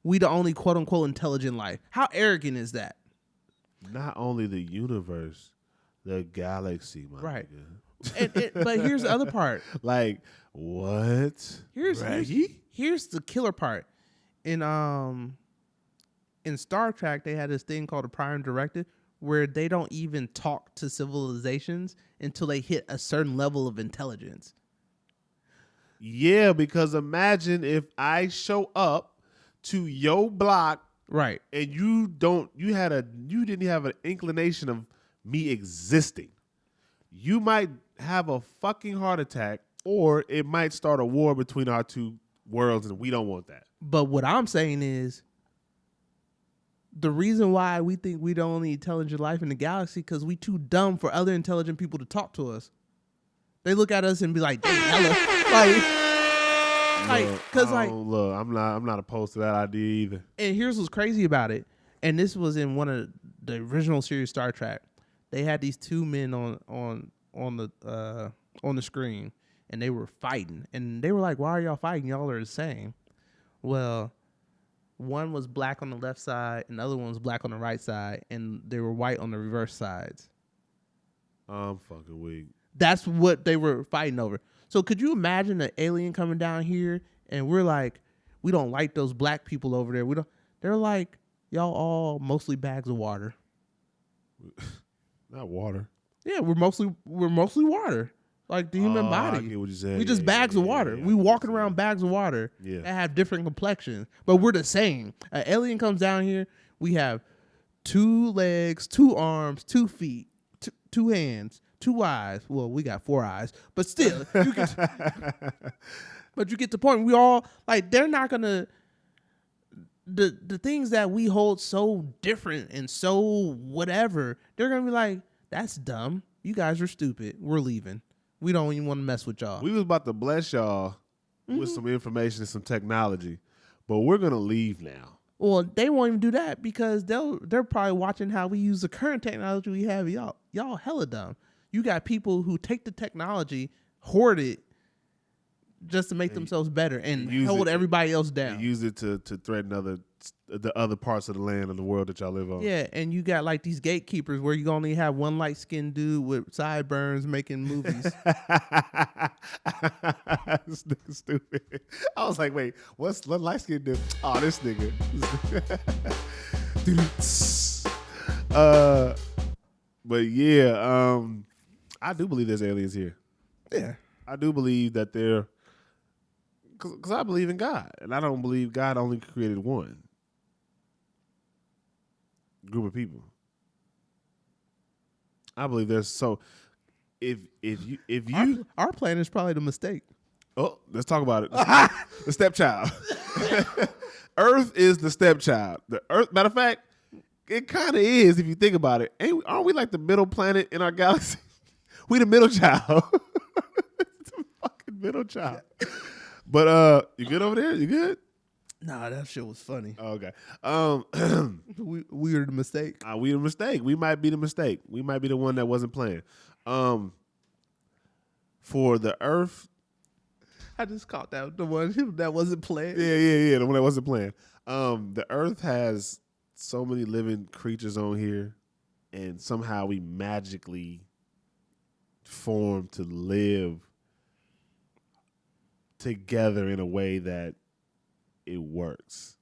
we the only quote unquote intelligent life? How arrogant is that? Not only the universe, the galaxy, my nigga. But here's the other part. Like, what? Here's the killer part. In Star Trek, they had this thing called a Prime Directive where they don't even talk to civilizations until they hit a certain level of intelligence. Yeah, because imagine if I show up to your block, right, and you didn't have an inclination of me existing. You might have a fucking heart attack, or it might start a war between our two worlds, and we don't want that. But what I'm saying is, the reason why we think we the only intelligent life in the galaxy because we too dumb for other intelligent people to talk to us. They look at us and be like, "Damn, look, I'm not opposed to that idea either." And here's what's crazy about it, and this was in one of the original series Star Trek. They had these two men on the screen, and they were fighting, and they were like, "Why are y'all fighting? Y'all are the same." Well, one was black on the left side, and the other one was black on the right side, and they were white on the reverse sides. I'm fucking weak. That's what they were fighting over. So could you imagine an alien coming down here, and we're like, we don't like those black people over there. We don't. They're like, y'all all mostly bags of water. Not water. Yeah, we're mostly water. Like the human body. I get what you're saying. We just bags of water. We walking around bags of water that have different complexions, but we're the same. An alien comes down here, we have 2 legs, 2 arms, 2 feet, 2 hands, 2 eyes. Well, we got 4 eyes, but still, you get the point. We all like they're not gonna the things that we hold so different and so whatever. They're gonna be like, that's dumb. You guys are stupid. We're leaving. We don't even want to mess with y'all. We was about to bless y'all with some information and some technology, but we're gonna leave now. Well, they won't even do that because they're probably watching how we use the current technology we have. Y'all hella dumb. You got people who take the technology, hoard it, just to make themselves better and hold everybody else down. And use it to threaten the other parts of the land and the world that y'all live on. Yeah, and you got like these gatekeepers where you only have one light skinned dude with sideburns making movies. This nigga stupid. I was like, wait, what's light skinned dude? Oh, this nigga. But yeah, I do believe there's aliens here. Yeah. I do believe that they're, because I believe in God, and I don't believe God only created one group of people. I believe there's if you our plan is probably the mistake. Oh, let's talk about it. The stepchild. Earth is the stepchild. The Earth, matter of fact, it kind of is if you think about it. Aren't we like the middle planet in our galaxy? We the middle child. The fucking middle child. But you good over there? You good? Nah, that shit was funny. Okay. We were the mistake. We the mistake. We might be the mistake. We might be the one that wasn't playing. For the Earth. I just caught that the one that wasn't playing. Yeah. The one that wasn't playing. The Earth has so many living creatures on here, and somehow we magically formed to live together in a way that it works.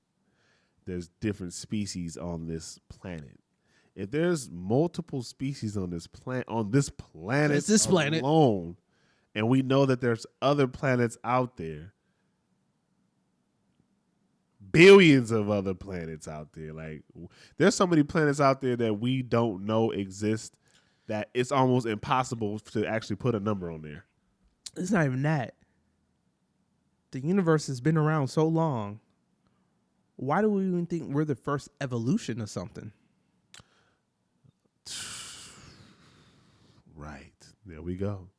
There's different species on this planet. If there's multiple species on this planet alone, and we know that there's other planets out there, billions of other planets out there. Like, there's so many planets out there that we don't know exist that it's almost impossible to actually put a number on there. It's not even that. The universe has been around so long. Why do we even think we're the first evolution of something? Right. There we go.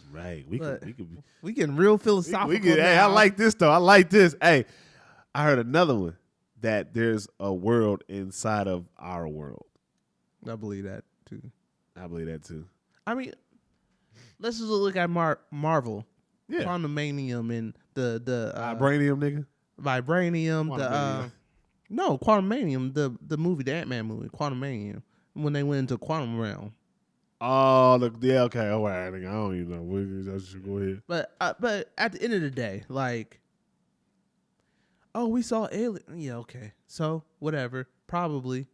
Right. We getting real philosophical. Hey, I like this though. I like this. Hey, I heard another one that there's a world inside of our world. I believe that too. I believe that too. I mean, let's just look at Marvel. Yeah. Quantumanium and the Vibranium, nigga. Vibranium. Quantumanium, the movie, the Ant-Man movie, Quantumanium, when they went into quantum realm. Oh, look, yeah, okay, all right. I don't even know. I should go ahead. But at the end of the day, like, we saw alien. Yeah, okay. So whatever, probably.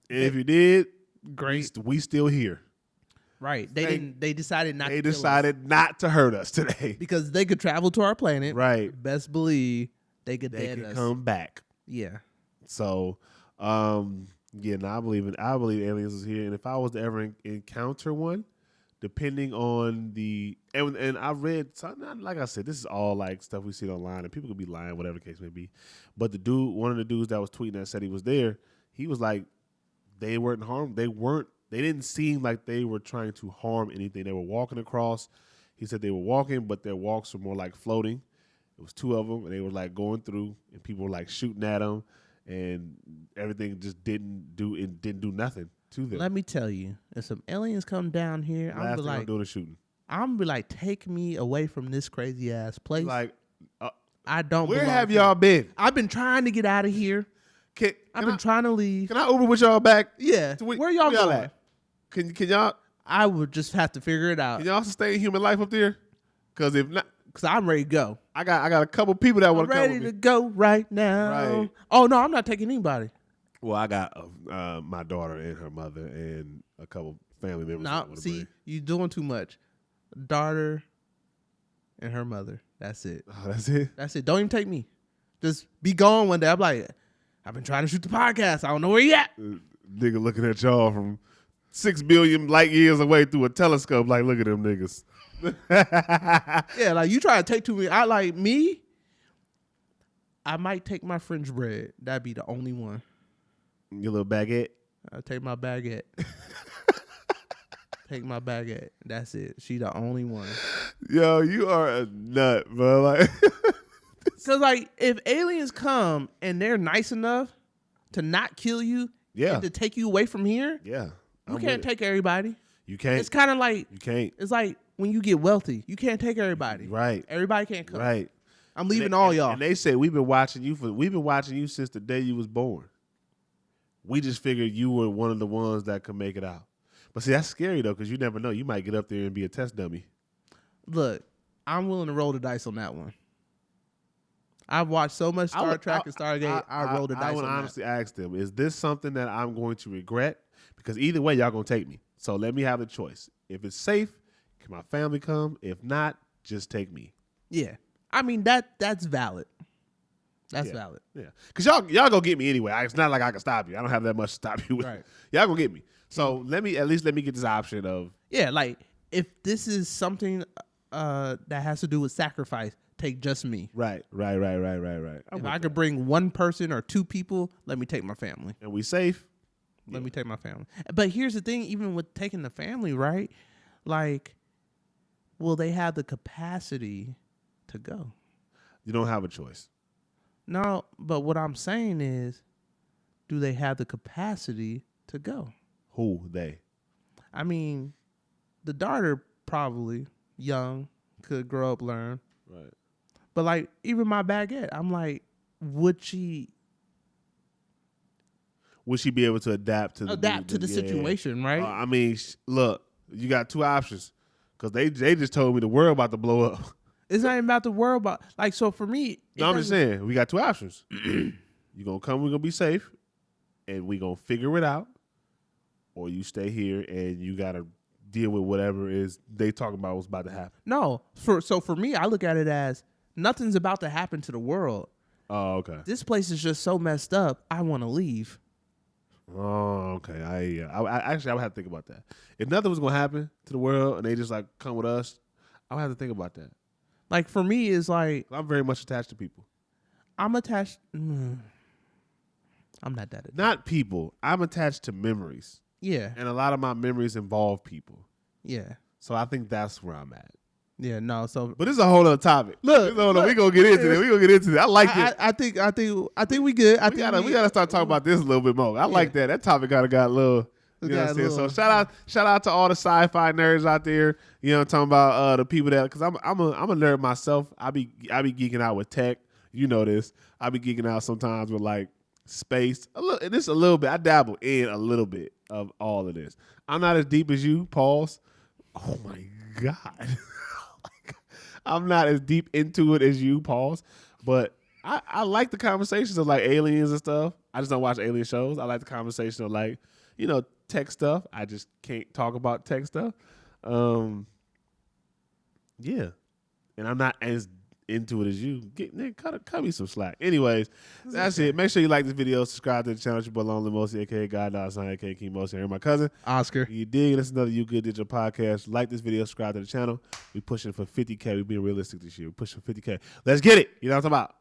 If you did, great. We still here. Right. They decided not. They decided not to hurt us today because they could travel to our planet. Right. Best believe they could dead us. Come back. Yeah. So, yeah, no, I believe aliens is here, and if I was to ever encounter one, depending on and I read, like I said, this is all like stuff we see online, and people could be lying, whatever the case may be. But one of the dudes that was tweeting that said he was there, he was like, they weren't harmed. They didn't seem like they were trying to harm anything. They were walking across. He said they were walking, but their walks were more like floating. It was two of them, and they were like going through, and people were like shooting at them. And everything just didn't do nothing to them. Let me tell you, if some aliens come down here, I'm doing shooting. I'm be like, take me away from this crazy ass place. Like, I don't. Where have y'all been? I've been trying to get out of here. I've been trying to leave. Can I Uber with y'all back? Yeah. Where y'all going? At? Can y'all? I would just have to figure it out. Can y'all sustain human life up there? Because if not. Because I'm ready to go. I got a couple people that want to come with me. Ready to go right now. Right. Oh, no, I'm not taking anybody. Well, I got my daughter and her mother and a couple family members. No, see, you doing too much. Daughter and her mother. That's it. Oh, that's it? That's it. Don't even take me. Just be gone one day. I'm like, I've been trying to shoot the podcast. I don't know where you at. Nigga looking at y'all from 6 billion light years away through a telescope. Like, look at them niggas. Yeah, like you try to take to me. I like me. I might take my French bread. That'd be the only one. Your little baguette. I'll take my baguette. Take my baguette. That's it. She the only one. Yo, you are a nut, bro. Like, Cause like if aliens come and they're nice enough to not kill you, yeah, and to take you away from here, yeah, you can't take everybody. You can't. It's kind of like you can't. It's like when you get wealthy, you can't take everybody. Right. Everybody can't come. Right. I'm leaving all y'all. And they say we've been watching you since the day you was born. We just figured you were one of the ones that could make it out. But see, that's scary though, because you never know. You might get up there and be a test dummy. Look, I'm willing to roll the dice on that one. I've watched so much Star Trek and Stargate. I roll the dice. I would honestly ask them: is this something that I'm going to regret? Because either way, y'all gonna take me. So let me have the choice. If it's safe, can my family come? If not, just take me. Yeah, I mean that's valid. That's valid. Yeah, because y'all gonna get me anyway. It's not like I can stop you. I don't have that much to stop you with. Right. Y'all gonna get me. So let me get this option of like if this is something that has to do with sacrifice, take just me. Right. If I could bring one person or two people, let me take my family. And we safe. Let me take my family. But here's the thing: even with taking the family, right? Like, will they have the capacity to go? You don't have a choice. No, but what I'm saying is, do they have the capacity to go? Who they? I mean, the daughter probably young, could grow up, learn. Right. But like even my baguette, I'm like, would she be able to adapt to the situation, right? I mean, look, you got two options because they just told me the world about to blow up. It's not even about the world, but like so for me. No, I'm just saying we got two options. You gonna come, we're gonna be safe, and we gonna figure it out, or you stay here and you gotta deal with whatever is they talking about what's about to happen. No, for me, I look at it as nothing's about to happen to the world. Oh, okay. This place is just so messed up. I want to leave. Oh, okay. I would have to think about that. If nothing was gonna happen to the world and they just like come with us, I would have to think about that. Like for me, it's like I'm very much attached to people. I'm attached. I'm not that attached. Not people. I'm attached to memories. Yeah. And a lot of my memories involve people. Yeah. So I think that's where I'm at. Yeah. No. So, but it's a whole other topic. Look, we gonna get into it. I like it. I think we good. We gotta start talking about this a little bit more. I like that. That topic kind of got a little. You know what I'm saying? So shout out to all the sci-fi nerds out there. You know what I'm talking about, the people that, because I'm a nerd myself. I be geeking out with tech. You know this. I be geeking out sometimes with like space. Just a little bit. I dabble in a little bit of all of this. I'm not as deep as you, Pauls. Oh my God. I'm not as deep into it as you, Pauls. But I like the conversations of like aliens and stuff. I just don't watch alien shows. I like the conversation of like, you know, tech stuff. I just can't talk about tech stuff. Yeah. And I'm not as into it as you. Cut me some slack. Anyways, that's it. Make sure you like this video. Subscribe to the channel. It's your boy Lonely Mosi, a.k.a. God, a.k.a. King Mosi. Here my cousin. Oscar. You dig? This is another You Good Digital podcast. Like this video. Subscribe to the channel. We pushing for 50K. We being realistic this year. We pushing for 50K. Let's get it. You know what I'm talking about?